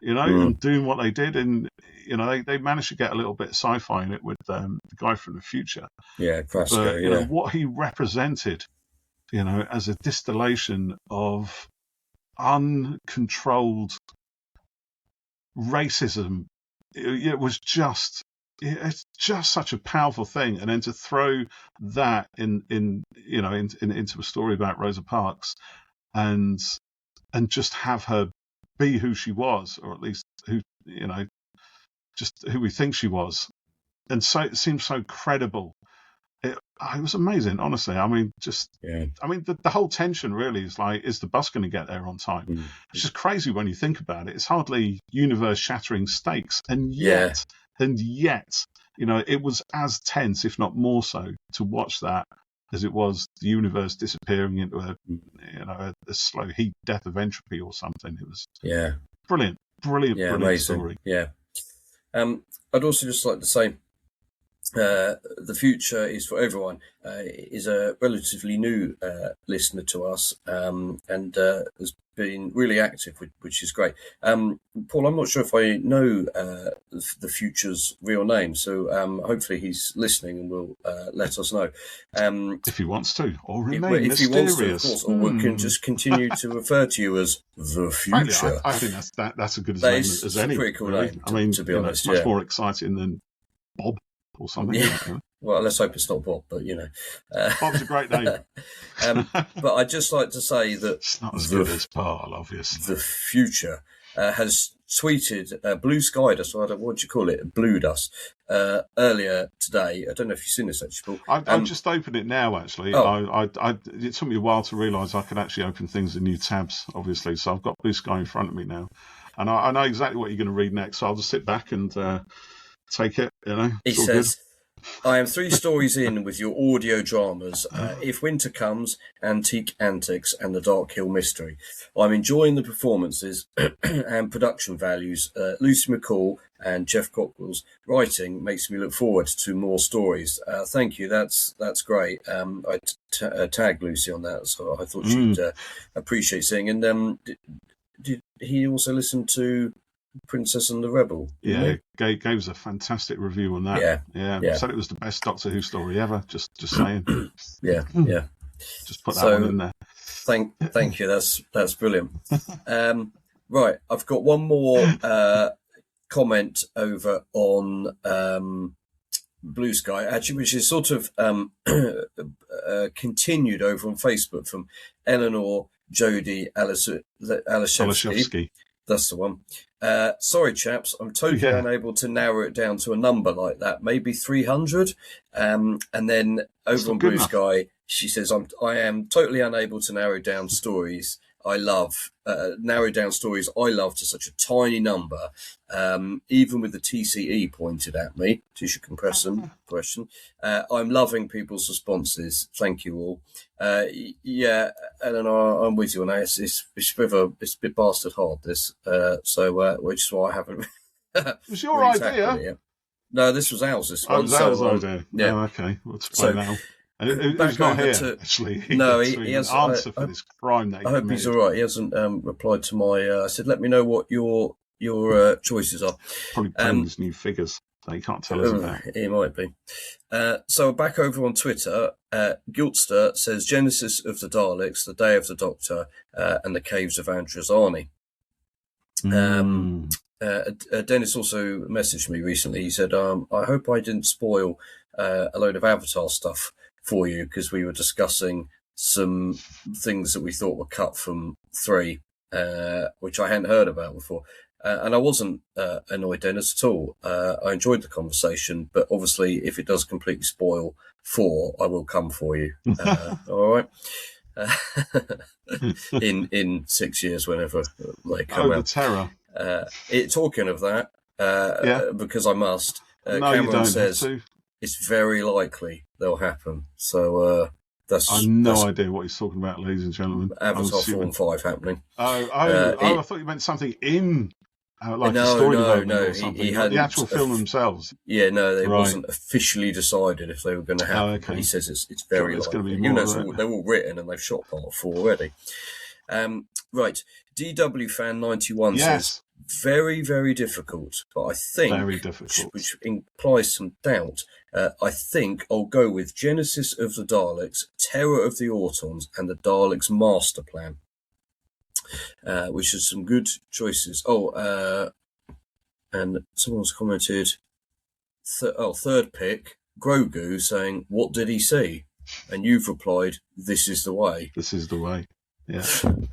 and doing what they did. And, they managed to get a little bit of sci-fi in it with the guy from the future. Yeah, Krasko, but, what he represented, as a distillation of uncontrolled racism, it's just such a powerful thing. And then to throw that into a story about Rosa Parks and just have her be who she was, or at least just who we think she was, and so it seems so credible. It was amazing, honestly. I mean, the whole tension really is like, is the bus going to get there on time? It's just crazy when you think about it. It's hardly universe-shattering stakes, and yet, it was as tense, if not more so, to watch that as it was the universe disappearing into a slow heat death of entropy or something. It was brilliant, brilliant story. Yeah. I'd also just like to say, The Future is for Everyone is a relatively new listener to us, and has been really active, which is great. Paul, I'm not sure if I know The Future's real name, so hopefully he's listening and will let us know. If he wants to, or remain mysterious. If he wants to, of course, or we can just continue to refer to you as The Future. I think that's a good name as any. Pretty cool name, I mean, to be honest. Much more exciting than Bob or something. Yeah. Well, let's hope it's not Bob, but Bob's a great name. But I'd just like to say that it's not as good as Paul, obviously. The Future has tweeted Blue Skied us, or what do you call it? Blued us earlier today. I don't know if you've seen this actually, Paul. I've just opened it now. Actually, it took me a while to realise I could actually open things in new tabs. Obviously, so I've got Blue Sky in front of me now, and I know exactly what you're going to read next. So I'll just sit back and take it. He says, I am 3 stories in with your audio dramas. If Winter Comes, Antique Antics, and The Dark Hill Mystery. I'm enjoying the performances and production values. Lucy McCall and Geoff Cockrell's writing makes me look forward to more stories. Thank you. That's great. I tagged Lucy on that, so I thought she'd appreciate seeing. And did he also listen to Princess and the Rebel? Yeah, gave us a fantastic review on that. Yeah. Said it was the best Doctor Who story ever. Just saying. Yeah. Just put that one in there. Thank you. That's brilliant. Right, I've got one more comment over on Blue Sky, actually, which is sort of continued over on Facebook from Eleanor Jodie Alashevsky. That's the one. Sorry, chaps, I'm totally unable to narrow it down to a number like that. Maybe 300. And then over on Blue Sky, she says, I am totally unable to narrow down stories I love, to such a tiny number, even with the TCE pointed at me, tissue compression question. I'm loving people's responses. Thank you all. Eleanor, I'm with you on that. It's a bit bastard hard, this. Which is why I haven't. It was your idea? No, this was ours. This one. It was ours idea. Yeah. Oh, okay. We'll explain now. And he's not here, actually. No, he has an answer for this crime that I hope he's all right. He hasn't replied to my... I said, let me know what your choices are. Probably playing his new figures that he can't tell us about. He might be. So back over on Twitter, Giltster says, Genesis of the Daleks, The Day of the Doctor, and the Caves of Androzani. Dennis also messaged me recently. He said, I hope I didn't spoil a load of Avatar stuff for you, because we were discussing some things that we thought were cut from 3, which I hadn't heard about before. And I wasn't annoyed, Dennis, at all. I enjoyed the conversation, but obviously if it does completely spoil 4, I will come for you. All right? in 6 years, whenever they come out. The terror. Talking of that, because I must, no, Cameron you don't says have to. It's very likely they'll happen. So that's... I have no idea what he's talking about, ladies and gentlemen. Avatar 4 and 5 happening. I thought you meant something in... like the story development or something. He had the actual film themselves. Yeah, no, it wasn't officially decided if they were going to happen. Okay. He says it's very likely. Going to be more, they're all written and they've shot part 4 already. Right, DW fan 91 says Very, very difficult, but I think, very difficult, which implies some doubt, I think I'll go with Genesis of the Daleks, Terror of the Autons, and the Daleks Master Plan, which is some good choices. And someone's commented, third pick, Grogu, saying, what did he see? And you've replied, this is the way. This is the way, yeah.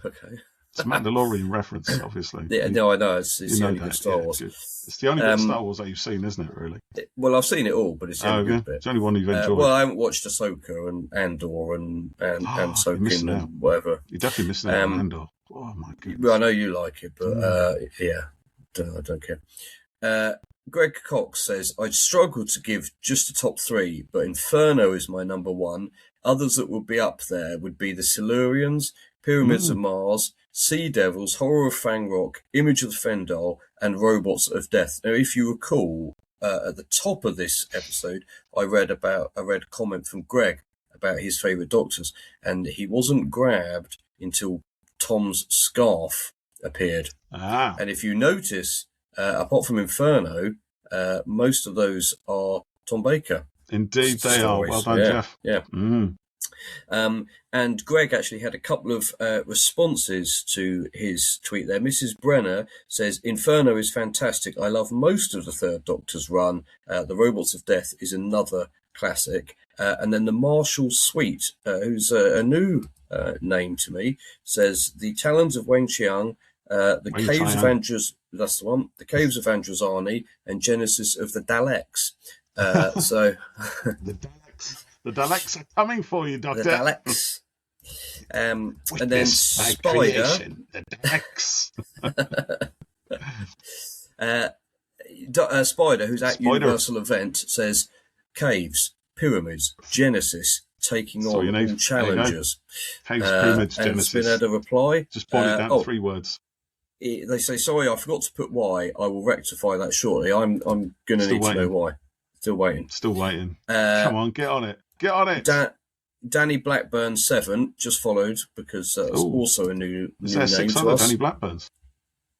Okay. It's a Mandalorian reference, obviously. Yeah, no, I know. It's the only good Star Wars. It's the only good Star Wars that you've seen, isn't it, really? Well, I've seen it all, but it's the only good bit. It's the only one you've enjoyed. Well, I haven't watched Ahsoka and Andor and Ahsoka and whatever. You're definitely missing out on Andor. Oh, my goodness. Well, I know you like it, but I don't care. Greg Cox says, I'd struggle to give just a top 3, but Inferno is my number 1. Others that would be up there would be the Silurians, Pyramids of Mars, Sea Devils, Horror of Fang Rock, Image of the Fendal, and Robots of Death. Now, if you recall, at the top of this episode, I read a comment from Greg about his favourite Doctors, and he wasn't grabbed until Tom's scarf appeared. And if you notice, apart from Inferno, most of those are Tom Baker. Indeed, they are. Well done, Geoff. Yeah. And Greg actually had a couple of responses to his tweet there. Mrs. Brenner says, Inferno is fantastic. I love most of the Third Doctor's run. The Robots of Death is another classic. And then the Marshall Sweet, who's a new name to me, says, The Talons of Weng Chiang, The Caves of Andros, that's the one, The Caves of Androzani, and Genesis of the Daleks. The Daleks are coming for you, Doctor. The Daleks. And then Spider. The Daleks. Spider, who's at Universal Event, says Caves, Pyramids, Genesis, taking on all challengers. Caves, Pyramids, and Genesis. Spin had a reply. Just point it down 3 words. They say, sorry, I forgot to put why. I will rectify that shortly. I'm going to need to know why. Still waiting. Come on, get on it. Get on it. Danny Blackburn 7 just followed because that's also a new name 6 to other us. Danny Blackburns?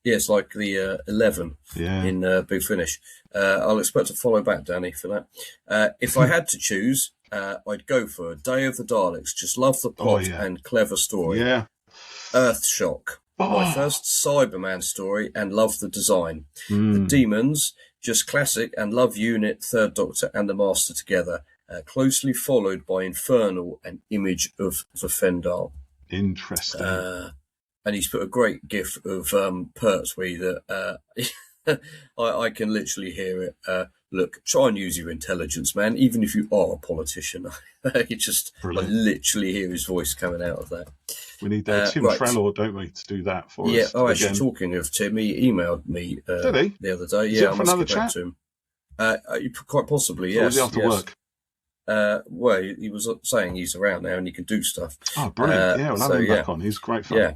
Yeah, it's like the 11 in Big Finish. I'll expect to follow back, Danny, for that. If I had to choose, I'd go for Day of the Daleks. Just love the plot and clever story. Yeah. Earthshock, my first Cyberman story, and love the design. The Demons, just classic, and love Unit, Third Doctor, and the Master together. Closely followed by Infernal and Image of the Fendal. Interesting. And he's put a great gif of Pertwee that I can literally hear it. Look, try and use your intelligence, man. Even if you are a politician, I literally hear his voice coming out of that. We need Tim Trelaw, don't we, to do that for us? Yeah. Oh, actually, talking of Tim, he emailed me Did he? the other day. Is yeah, it for another chat? To him. Quite possibly, yes. Or was he after work? Well, he was saying he's around now and he can do stuff. Oh, brilliant. We'll have him back on. He's great fun. Yeah.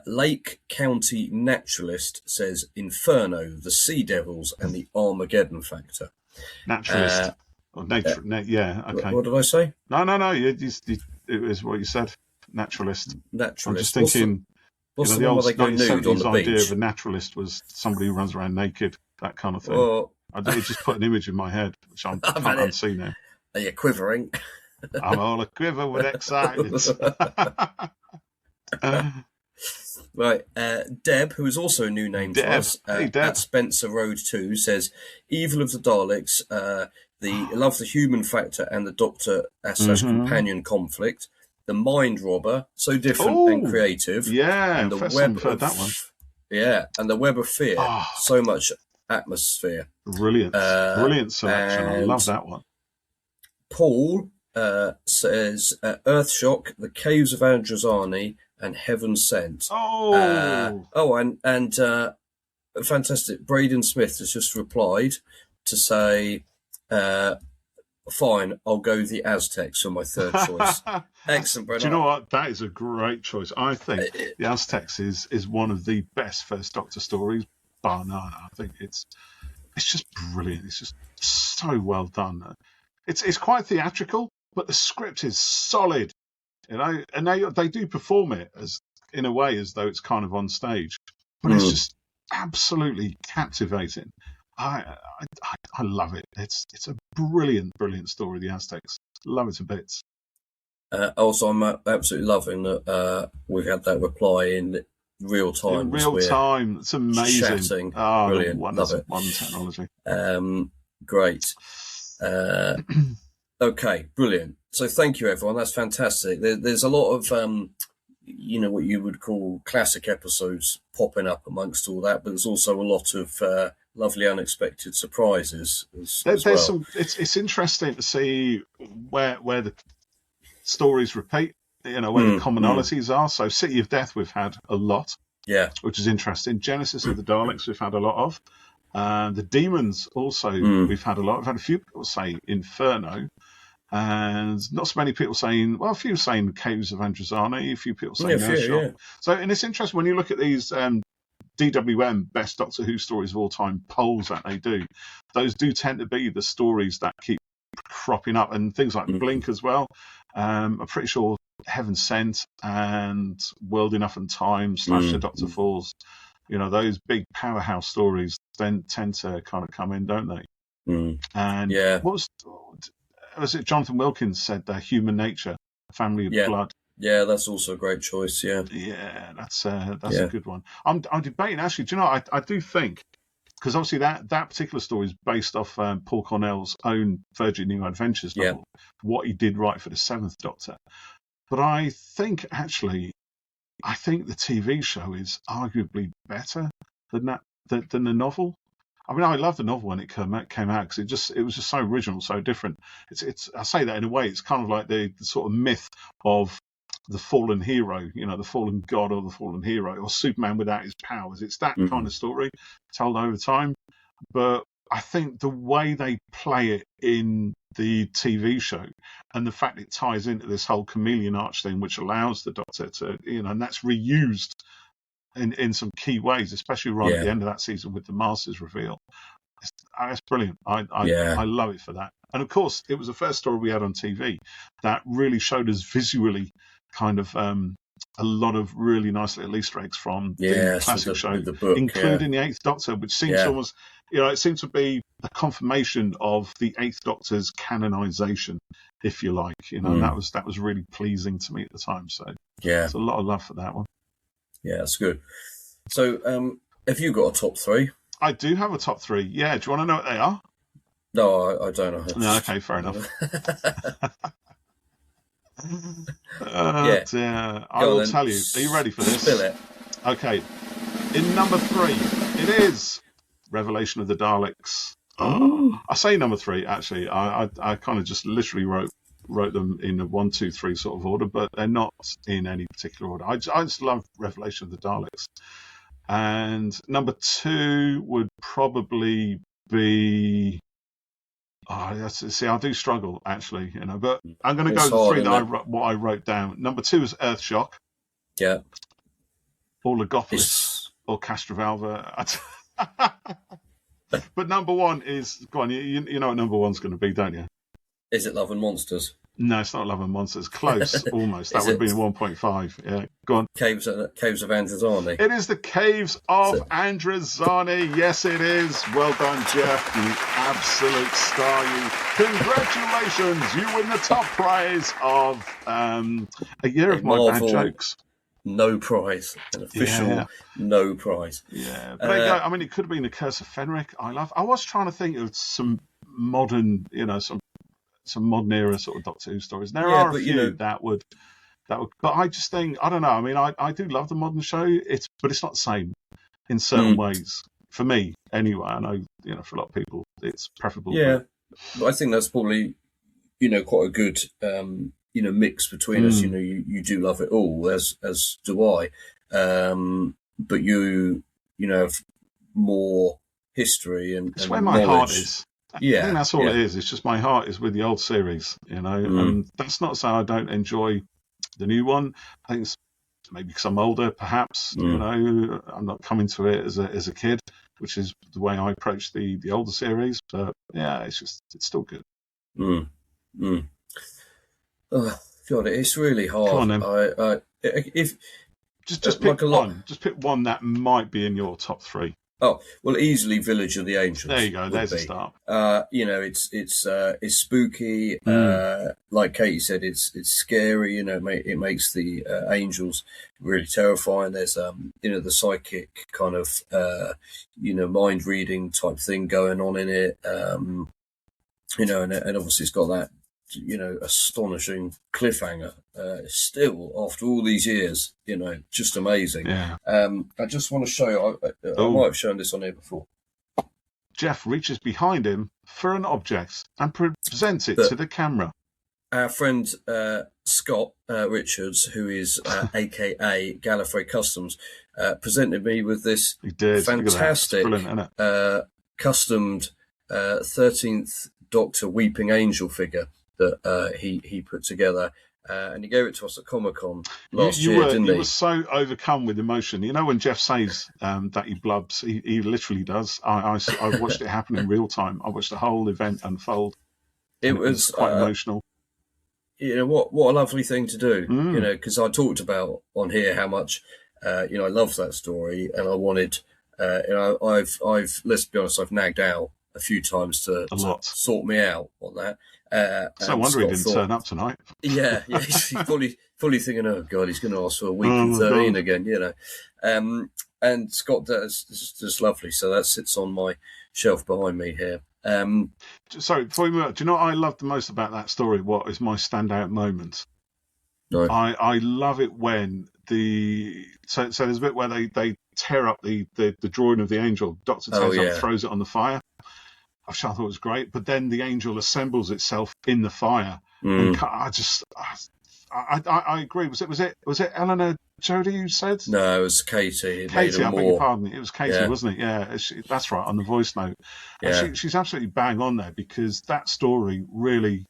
Lake County Naturalist says Inferno, the Sea Devils, and the Armageddon Factor. Naturalist. Okay. What did I say? No. It was what you said. Naturalist. I'm just thinking, the old 1970s idea of a naturalist was somebody who runs around naked, that kind of thing. Well, I did just put an image in my head, which I can't unsee now. Are you quivering? I'm all a quiver with excitement. Right, Deb, who is also a new name to us, at Spencer Road 2, says, Evil of the Daleks, love the human factor and the Doctor / companion conflict, the Mind Robber, so different and creative. Yeah, and the Web of that one. Yeah, and the Web of Fear, so much atmosphere. Brilliant selection. I love that one. Paul says Earthshock, The Caves of Androzani, and Heaven Sent. And fantastic. Braden Smith has just replied to say, fine, I'll go the Aztecs for my third choice. Excellent, Brennan. Do you know what? That is a great choice. I think the Aztecs is one of the best First Doctor stories, bar none. I think it's just brilliant. It's just so well done. It's quite theatrical, but the script is solid. And they do perform it in a way as though it's kind of on stage. but it's just absolutely captivating. I love it. It's a brilliant story, the Aztecs. Love it to bits. Also, I'm absolutely loving that we've had that reply in real time. In real time, it's amazing. Chatting. Oh, brilliant. Love it. Modern technology. Great. Okay, brilliant. So thank you, everyone. That's fantastic. There's a lot of what you would call classic episodes popping up amongst all that, but there's also a lot of lovely unexpected surprises as well. It's interesting to see where the stories repeat, where the commonalities are. So City of Death we've had a lot, which is interesting. Genesis of the Daleks we've had a lot of. The Demons also we've had a lot. We've had a few people say Inferno, and not so many people saying, well, a few saying Caves of Androzani, a few people saying Earthshock. So, and it's interesting when you look at these DWM Best Doctor Who Stories of All Time polls that they do, those do tend to be the stories that keep cropping up, and things like Blink as well. I'm pretty sure Heaven Sent and World Enough and Time / The Doctor Falls, those big powerhouse stories then tend to kind of come in, don't they? And what was it Jonathan Wilkins said, Human Nature, Family of Blood? Yeah, that's also a great choice. Yeah, that's a good one. I'm debating actually. Do you know? I do think, because obviously that particular story is based off Paul Cornell's own Virgin New Adventures novel, what he did right for the Seventh Doctor. But I think the TV show is arguably better than the novel. I mean, I love the novel when it came out because it was just so original, so different. It's I say that in a way, it's kind of like the sort of myth of the fallen hero, the fallen god or the fallen hero, or Superman without his powers. It's that kind of story told over time. But I think the way they play it in the TV show, and the fact it ties into this whole chameleon arch thing, which allows the Doctor to, and that's reused in some key ways, especially right at the end of that season with the Masters reveal. It's brilliant. I love it for that. And of course, it was the first story we had on TV that really showed us visually kind of a lot of really nice little Easter eggs from the classic show, the book, including the Eighth Doctor, which seems almost, it seems to be a confirmation of the Eighth Doctor's canonization, if you like. And that was really pleasing to me at the time. So there's a lot of love for that one. Yeah, that's good. So, have you got a top three? I do have a top three. Yeah, do you want to know what they are? No, I don't know. No, okay, fair enough. I will tell you. Are you ready for this? Spill it. Okay. In number 3, it is Revelation of the Daleks. I say number 3, actually. I kind of just literally wrote them in a 1, 2, 3 sort of order, but they're not in any particular order. I just love Revelation of the Daleks. And number 2 would probably be... see, I do struggle, actually, but I'm going to go with 3 what I wrote down. Number 2 is Earthshock. Yeah. Or Logopolis, or Castrovalva. But number 1 is... Go on, you know what number 1's going to be, don't you? Is it Love and Monsters? No, it's not Love and Monsters. Close, almost. That would have been 1.5. Yeah, go on. Caves of Androzani. It is the Caves of Androzani. Yes, it is. Well done, Geoff. You absolute star. Congratulations. You win the top prize of a year of my bad jokes. No prize. An official no prize. Yeah. But there you go. I mean, it could have been The Curse of Fenric. I was trying to think of some modern, some modern era sort of Doctor Who stories. There are a few that would, but I just think, I don't know. I mean, I do love the modern show. But it's not the same in certain ways for me. Anyway, I know, for a lot of people, it's preferable. Yeah, but I think that's probably, quite a good, mix between us. You do love it all, as do I. But you have more history and it's where my heart is. I think that's all it is. It's just my heart is with the old series, and that's not saying I don't enjoy the new one. I think it's maybe because I'm older, perhaps. I'm not coming to it as a kid, which is the way I approach the older series. But yeah, it's still good. Oh, God, it's really hard. Come on, then. If Just pick one. Just pick one that might be in your top 3. Oh, well, easily Village of the Angels. There you go. There's a start. It's spooky. Like Katie said, it's scary. It makes the angels really terrifying. There's the psychic kind of mind reading type thing going on in it. And obviously it's got that astonishing cliffhanger. Still after all these years, just amazing. Yeah. I just want to show you. I might have shown this on here before. Jeff reaches behind him for an object and presents it to the camera. Our friend Scott Richards, who is AKA Gallifrey Customs, presented me with this fantastic customed 13th Doctor Weeping Angel figure that he put together, and he gave it to us at Comic-Con last year, didn't he? You were so overcome with emotion. When Jeff says that he blubs, he literally does. I watched it happen in real time. I watched the whole event unfold. It was quite emotional. What a lovely thing to do. Because I talked about on here how much I love that story, and I wanted. I've let's be honest, I've nagged out a few times to sort me out on that. No wonder he didn't turn up tonight. Yeah, he's fully thinking, oh God, he's going to ask for a week and 13 again, And Scott does just lovely, so that sits on my shelf behind me here. Sorry, before we move on, do you know what I love the most about that story? What is my standout moment? No. I love it when so there's a bit where they tear up the drawing of the angel. Doctor tears up, throws it on the fire. I thought it was great, but then the angel assembles itself in the fire. And I agree. Was it Eleanor Jodie who said? No, it was Katie. Katie, I beg your pardon. It was Katie, wasn't it? Yeah, that's right. On the voice note, she's absolutely bang on there, because that story really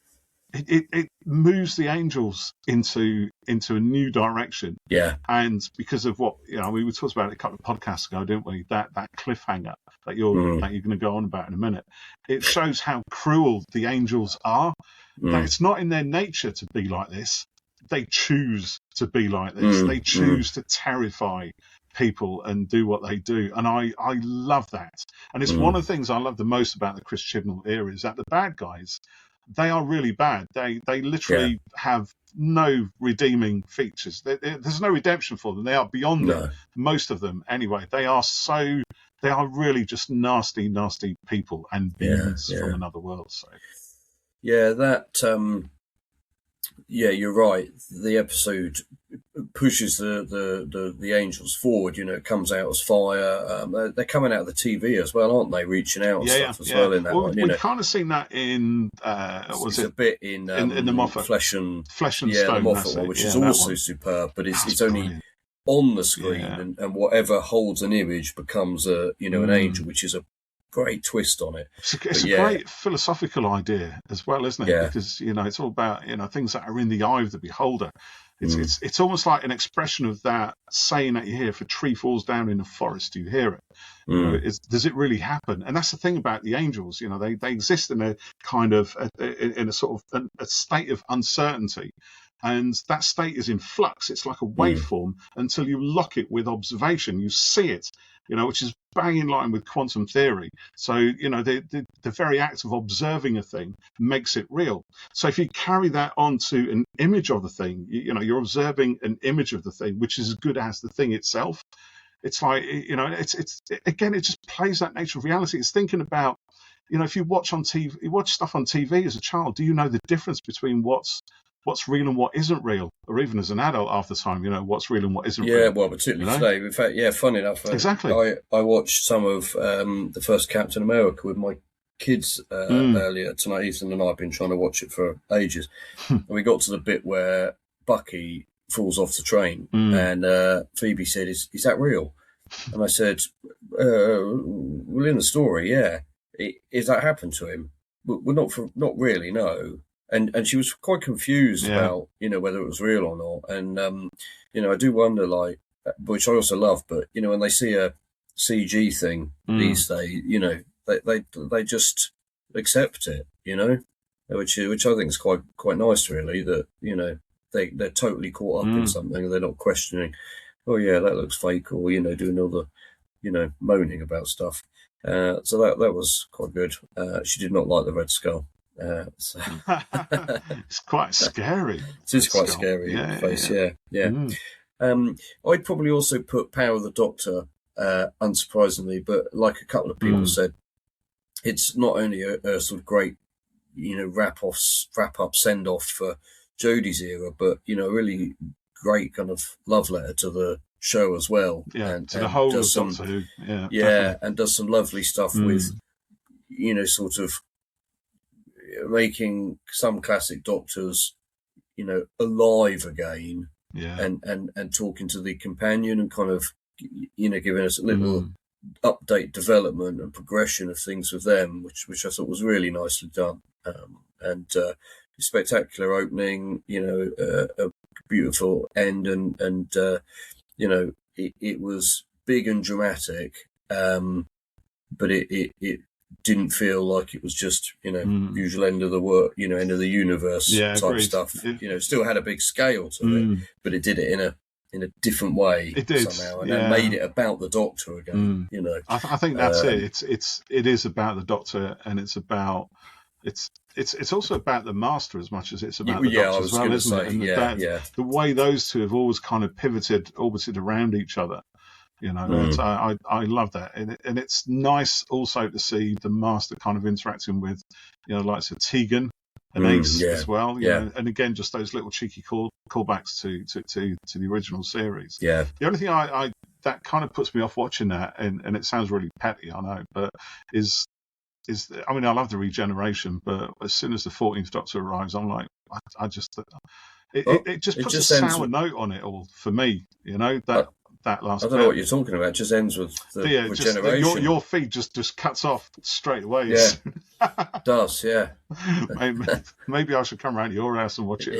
it moves the angels into a new direction. Yeah, and because of what we talked about it a couple of podcasts ago, didn't we? That cliffhanger that you're going to go on about in a minute. It shows how cruel the angels are. That it's not in their nature to be like this. They choose to be like this. They choose to terrify people and do what they do, and I love that. And it's one of the things I love the most about the Chris Chibnall era, is that the bad guys, they are really bad. They literally have no redeeming features. There's no redemption for them. They are beyond it. Most of them, anyway. They are really just nasty people and beings from another world. So you're right. The episode pushes the angels forward. It comes out as fire. They're coming out of the TV as well, aren't they? Reaching out and stuff as well in that one. We've kind of seen that in a bit in the Moffat Flesh and Stone, the Moffat one, which is also superb, but it's only on the screen, and whatever holds an image becomes an angel, which is a great twist on it. It's a great philosophical idea as well, isn't it? Yeah. Because it's all about things that are in the eye of the beholder. It's almost like an expression of that saying that you hear: if a tree falls down in a forest, you hear it. Does it really happen? And that's the thing about the angels. They exist in a kind of in a sort of a state of uncertainty. And that state is in flux. It's like a waveform until you lock it with observation. You see it, which is bang in line with quantum theory. So, the very act of observing a thing makes it real. So if you carry that onto an image of the thing, you're observing an image of the thing, which is as good as the thing itself. It's like, it's again, it just plays that nature of reality. It's thinking about, if you watch stuff on TV as a child, do you know the difference between what's real and what isn't real, or even as an adult half the time, what's real and what isn't real. Yeah, well, particularly today. In fact, funny enough, exactly. I watched some of the first Captain America with my kids earlier tonight. Ethan and I have been trying to watch it for ages. And we got to the bit where Bucky falls off the train, and Phoebe said, "Is that real?" And I said, "Well, in the story, yeah. Is that happened to him? Well, not really, no." And she was quite confused about, whether it was real or not. And, I do wonder, like, which I also love, but, when they see a CG thing these days, they just accept it, which I think is quite nice, really, that, they're totally caught up in something and they're not questioning oh yeah, that looks fake, or doing all the moaning about stuff. So that was quite good. She did not like the Red Skull. So It's quite scary. It is quite scary. Face, yeah. I'd probably also put Power of the Doctor, unsurprisingly, but like a couple of people said, it's not only a sort of great, wrap up send off for Jodie's era, but a really great kind of love letter to the show as well. Yeah, and to the whole of Doctor Who. Yeah, and does some lovely stuff with, sort of making some classic Doctors, alive again. Yeah, and talking to the companion and kind of, giving us a little update, development and progression of things with them, which I thought was really nicely done. And a spectacular opening, a beautiful end, and it was big and dramatic, but it didn't feel like it was just usual end of the world, end of the universe type agreed. Stuff. It still had a big scale to it, but it did it in a different way. It did somehow, and made it about the Doctor again. I think that's it. It is about the Doctor, and it's also about the Master as much as it's about the Doctor as well, isn't it? And the way those two have always kind of orbited around each other. I love that, and it's nice also to see the Master kind of interacting with, like Tegan and Ace as well. And again, just those little cheeky callbacks to the original series. Yeah. The only thing I that kind of puts me off watching that, and it sounds really petty, I know, but is I mean, I love the regeneration, but as soon as the 14th Doctor arrives, I'm like, I just it just puts a sour note on it all for me. That last. I don't know what you're talking about. It just ends with the regeneration. Your feed just cuts off straight away. Yeah, it does. Yeah. Maybe I should come around to your house and watch it.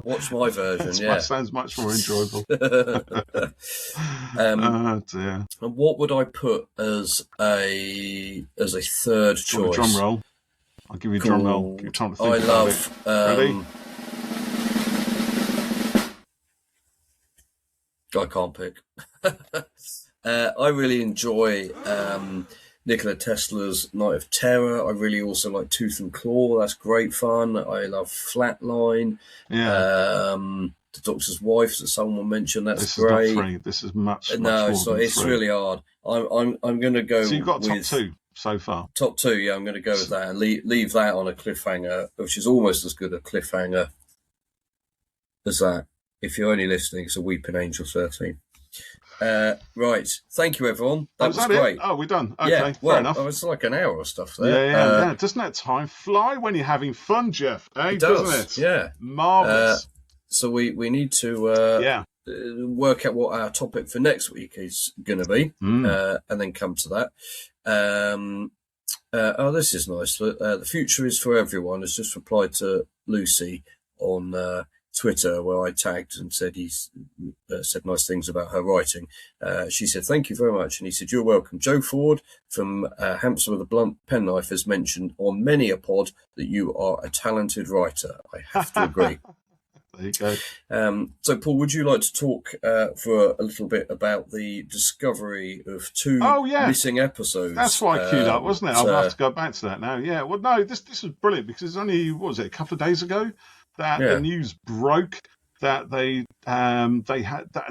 Watch my version. That sounds much more enjoyable. Dear. And what would I put as a third choice? Drum roll. I'll give you a drum roll. Give you time to think about it. Ready? I can't pick. I really enjoy Nikola Tesla's Night of Terror. I really also like Tooth and Claw. That's great fun. I love Flatline. Yeah. The Doctor's Wife that someone mentioned. That's great. This is not 3. This is much. No, it's really hard. I'm going to go. So you've got with top 2 so far. Top 2, yeah. I'm going to go with that and leave that on a cliffhanger, which is almost as good a cliffhanger as that. If you're only listening, it's a Weeping Angel 13. Right. Thank you, everyone. That was great. Oh, we're done. Okay, fair enough. It's like an hour of stuff there. Yeah. Doesn't that time fly when you're having fun, Geoff? It doesn't it? Yeah. Marvellous. So we need to work out what our topic for next week is going to be, and then come to that. This is nice. The future is for everyone has just replied to Lucy on Twitter, where I tagged and said he's said nice things about her writing. She said, "Thank you very much." And he said, "You're welcome." Joe Ford from Hampshire with a Blunt Penknife has mentioned on many a pod that you are a talented writer. I have to agree. There you go. So, Paul, would you like to talk for a little bit about the discovery of 2 missing episodes? That's why I queued up, wasn't it? I'll have to go back to that now. Yeah. Well, no, this was brilliant because it's only, a couple of days ago that the news broke that they had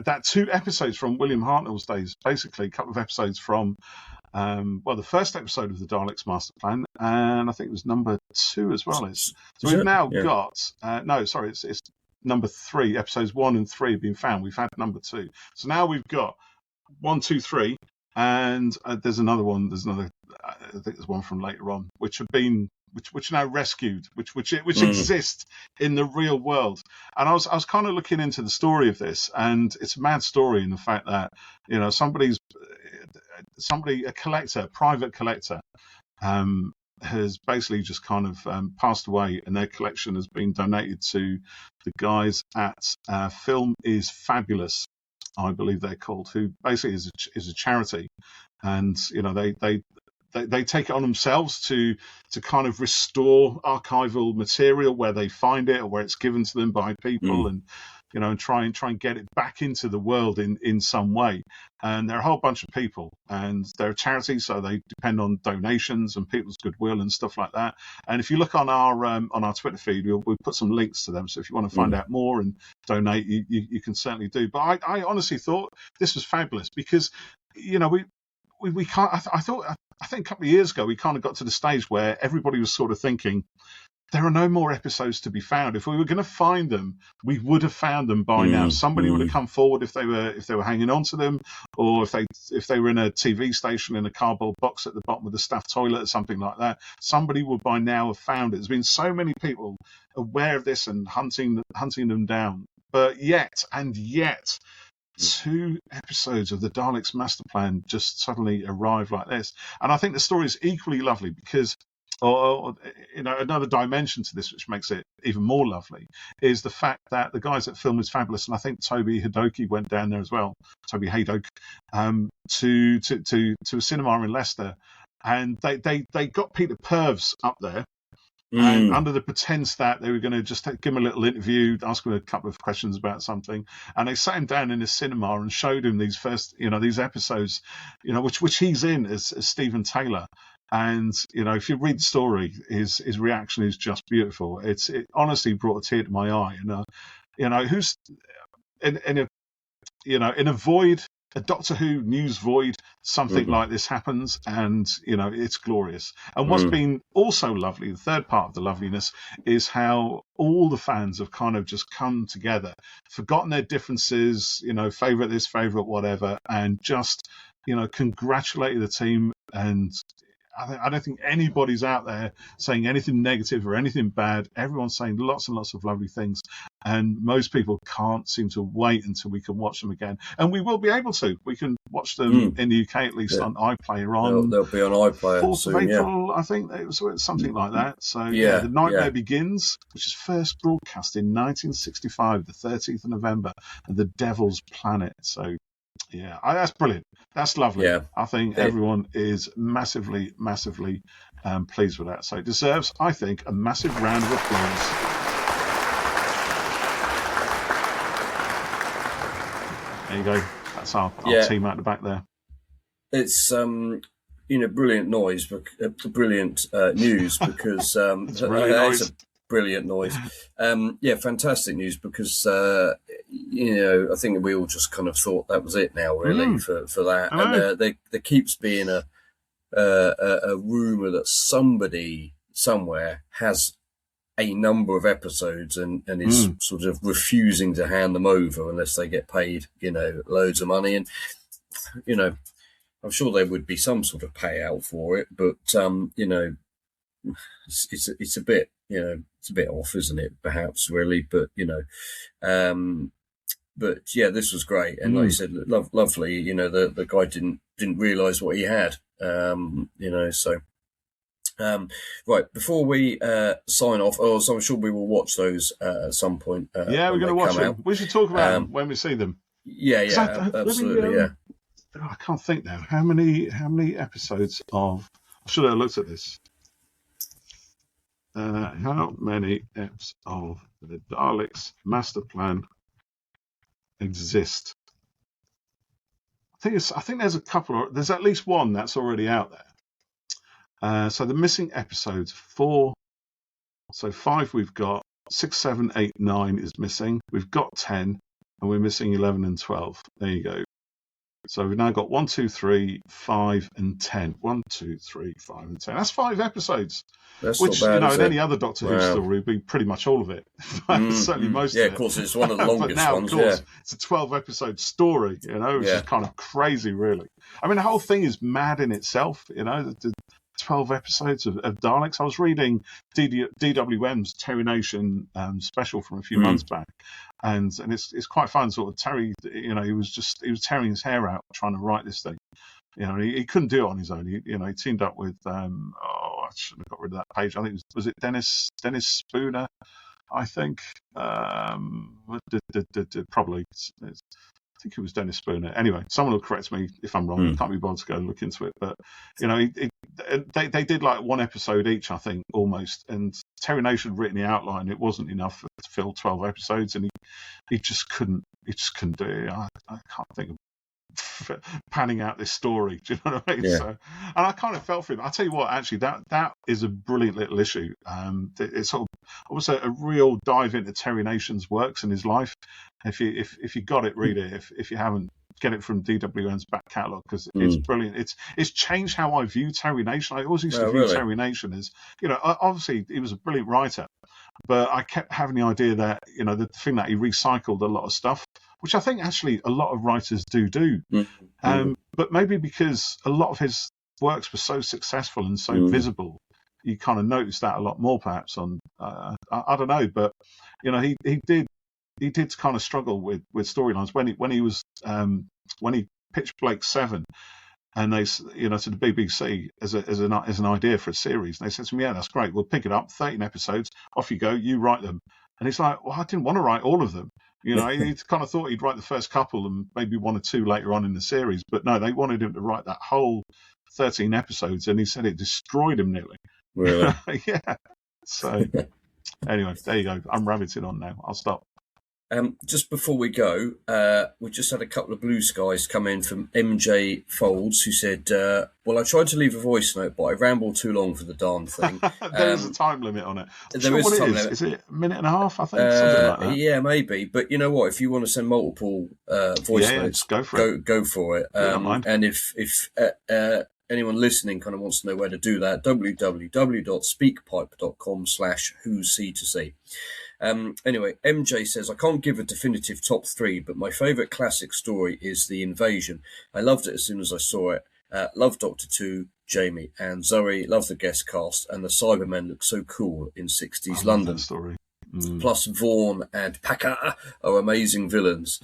that 2 episodes from William Hartnell's days, basically a couple of episodes from the first episode of the Daleks Master Plan, and I think it was number 2 as well. We've now got it's number 3. Episodes 1 and 3 have been found. We've had number 2, so now we've got 1, 2, 3, and there's another one. I think there's one from later on, which have been. Which are now rescued, which exist in the real world. And I was kind of looking into the story of this, and it's a mad story in the fact that a private collector, has basically just kind of passed away, and their collection has been donated to the guys at Film is Fabulous, I believe they're called, who basically is a charity, and they take it on themselves to kind of restore archival material where they find it or where it's given to them by people, and and try and get it back into the world in some way. And they're a whole bunch of people, and they're a charity, so they depend on donations and people's goodwill and stuff like that. And if you look on our Twitter feed, we'll put some links to them. So if you want to find out more and donate, you can certainly do. But I honestly thought this was fabulous because, we can't. I think a couple of years ago we kind of got to the stage where everybody was sort of thinking, there are no more episodes to be found. If we were going to find them, we would have found them by now. Somebody would have come forward if they were hanging on to them, or if they were in a TV station in a cardboard box at the bottom of the staff toilet or something like that. Somebody would by now have found it. There's been so many people aware of this and hunting them down, but yet 2 episodes of the Daleks Master Plan just suddenly arrive like this. And I think the story is equally lovely because, another dimension to this, which makes it even more lovely, is the fact that the guys at Film is Fabulous, and I think Toby Hadoke went down there as well, Toby Hadoke, to a cinema in Leicester, and they got Peter Purves up there. And under the pretense that they were going to just give him a little interview, ask him a couple of questions about something, and they sat him down in a cinema and showed him these these episodes, which he's in as Stephen Taylor. And if you read the story, his reaction is just beautiful. It honestly brought a tear to my eye. And who's in a void, a Doctor Who news void, something like this happens, and it's glorious. And what's been also lovely, the third part of the loveliness, is how all the fans have kind of just come together, forgotten their differences, favourite this, favourite whatever, and just congratulated the team. And I don't think anybody's out there saying anything negative or anything bad. Everyone's saying lots and lots of lovely things. And most people can't seem to wait until we can watch them again. And we will be able to. We can watch them in the UK, at least on iPlayer on. They'll be on iPlayer 4th soon, of April, I think. It was something like that. So, The Nightmare Begins, which is first broadcast in 1965, the 13th of November, and The Devil's Planet. So, that's brilliant. That's lovely. Yeah. I think everyone is massively, massively pleased with that. So it deserves, I think, a massive round of applause. There you go. That's our team out the back there. It's brilliant noise, brilliant news because it's really noise. A brilliant noise. Fantastic news because I think we all just kind of thought that was it now, really, for that. And there keeps being a rumor that somebody somewhere has a number of episodes and is sort of refusing to hand them over unless they get paid, loads of money. And I'm sure there would be some sort of payout for it, but it's a bit, it's a bit off, isn't it? Perhaps really, but this was great, and like you said, lovely. The guy didn't realise what he had. Right, before we sign off, so I'm sure we will watch those at some point. We're going to watch them. We should talk about them when we see them. Absolutely. I can't think now. How many episodes of? I should have looked at this. How many eps of the Daleks Master Plan exist? I think there's a couple. There's at least one that's already out there. So the missing episodes 4. So 5 we've got. 6, 7, 8, 9 is missing. We've got 10, and we're missing 11 and 12. There you go. So we've now got 1, 2, 3, 5, and 10. 1, 2, 3, 5, and 10. That's 5 episodes. That's which, not bad, in any other Doctor Who story would be pretty much all of it. Certainly most of it. Yeah, of course, it's one of the longest but now, ones. Of course, it's a 12-episode story, which is kind of crazy, really. I mean, the whole thing is mad in itself, the 12 episodes of Daleks. I was reading DWM's Terry Nation special from a few months back, and it's quite fun. Sort of Terry, he was tearing his hair out trying to write this thing. He couldn't do it on his own. He teamed up with I shouldn't have got rid of that page. I think was it Dennis Spooner, I think. Probably. I think it was Dennis Spooner. Anyway, someone will correct me if I'm wrong. I can't be bothered to go and look into it. But, they did like one episode each, I think, almost. And Terry Nation had written the outline. It wasn't enough to fill 12 episodes, and he just couldn't do it. I can't think of panning out this story. Do you know what I mean? Yeah. So, and I kind of felt for him. I tell you what, actually, that is a brilliant little issue. It's sort of also a real dive into Terry Nation's works and his life. If you got it, read it. If you haven't, get it from DWN's back catalogue, because it's brilliant. It's changed how I view Terry Nation. I always used to view Terry Nation as, obviously he was a brilliant writer, but I kept having the idea that, the thing that he recycled a lot of stuff, which I think actually a lot of writers do. But maybe because a lot of his works were so successful and so visible, you kind of notice that a lot more perhaps on, I don't know, but, he did kind of struggle with storylines when he pitched Blake 7, and they, to the BBC as an idea for a series. And they said to me, "Yeah, that's great. We'll pick it up. 13 episodes. Off you go. You write them." And he's like, "Well, I didn't want to write all of them." He kind of thought he'd write the first couple and maybe one or two later on in the series. But no, they wanted him to write that whole 13 episodes, and he said it destroyed him nearly. Really? Yeah. So anyway, there you go. I'm rabbiting on now. I'll stop. Just before we go, we just had a couple of blue skies come in from MJ Folds, who said, well, I tried to leave a voice note, but I rambled too long for the darn thing. There is a time limit on it. There is a time limit. Is it a minute and a half, I think? Something like that. Yeah, maybe. But you know what? If you want to send multiple voice notes, go for it. Go for it. And if anyone listening kind of wants to know where to do that, www.speakpipe.com/who's-C2C. Anyway, MJ says, I can't give a definitive top 3, but my favourite classic story is The Invasion. I loved it as soon as I saw it. Loved Doctor 2, Jamie, and Zoe. Loved the guest cast, and the Cybermen look so cool in 60s London. Story. Plus Vaughn and Packer are amazing villains.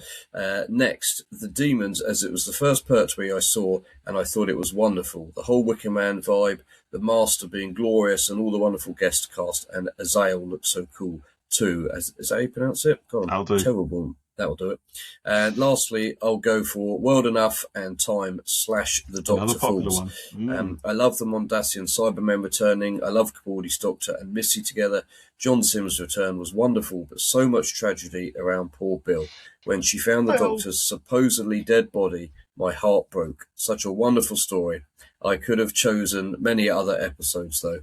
Next, The Demons, as it was the first Pertwee I saw, and I thought it was wonderful. The whole Wicker Man vibe, the Master being glorious, and all the wonderful guest cast, and Azael looks so cool too. Is that how you pronounce it? God, I'll do. Terrible. That'll do it. And lastly, I'll go for World Enough and Time/The Doctor Falls. I love the Mondasian Cybermen returning. I love Capaldi's Doctor and Missy together. John Sims' return was wonderful, but so much tragedy around poor Bill. When she found the Doctor's supposedly dead body, my heart broke. Such a wonderful story. I could have chosen many other episodes, though.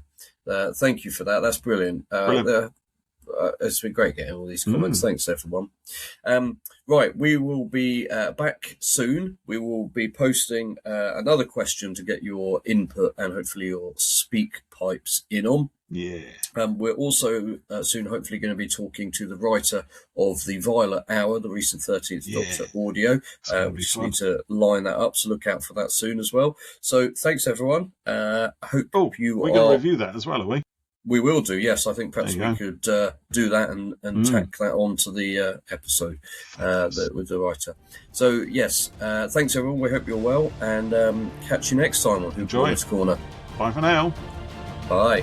Thank you for that. That's brilliant. It's been great getting all these comments. Thanks, everyone. Right, we will be back soon. We will be posting another question to get your input and hopefully your speak pipes in on. Yeah. We're also soon hopefully going to be talking to the writer of the Violet Hour, the recent 13th Doctor audio. We just need to line that up, so look out for that soon as well. So thanks, everyone. I hope we're going to review that as well, are we? We will do, yes. I think perhaps we could do that and tack that onto the episode with the writer. So, yes, thanks, everyone. We hope you're well, and catch you next time on Who Corner's Corner. Bye for now. Bye.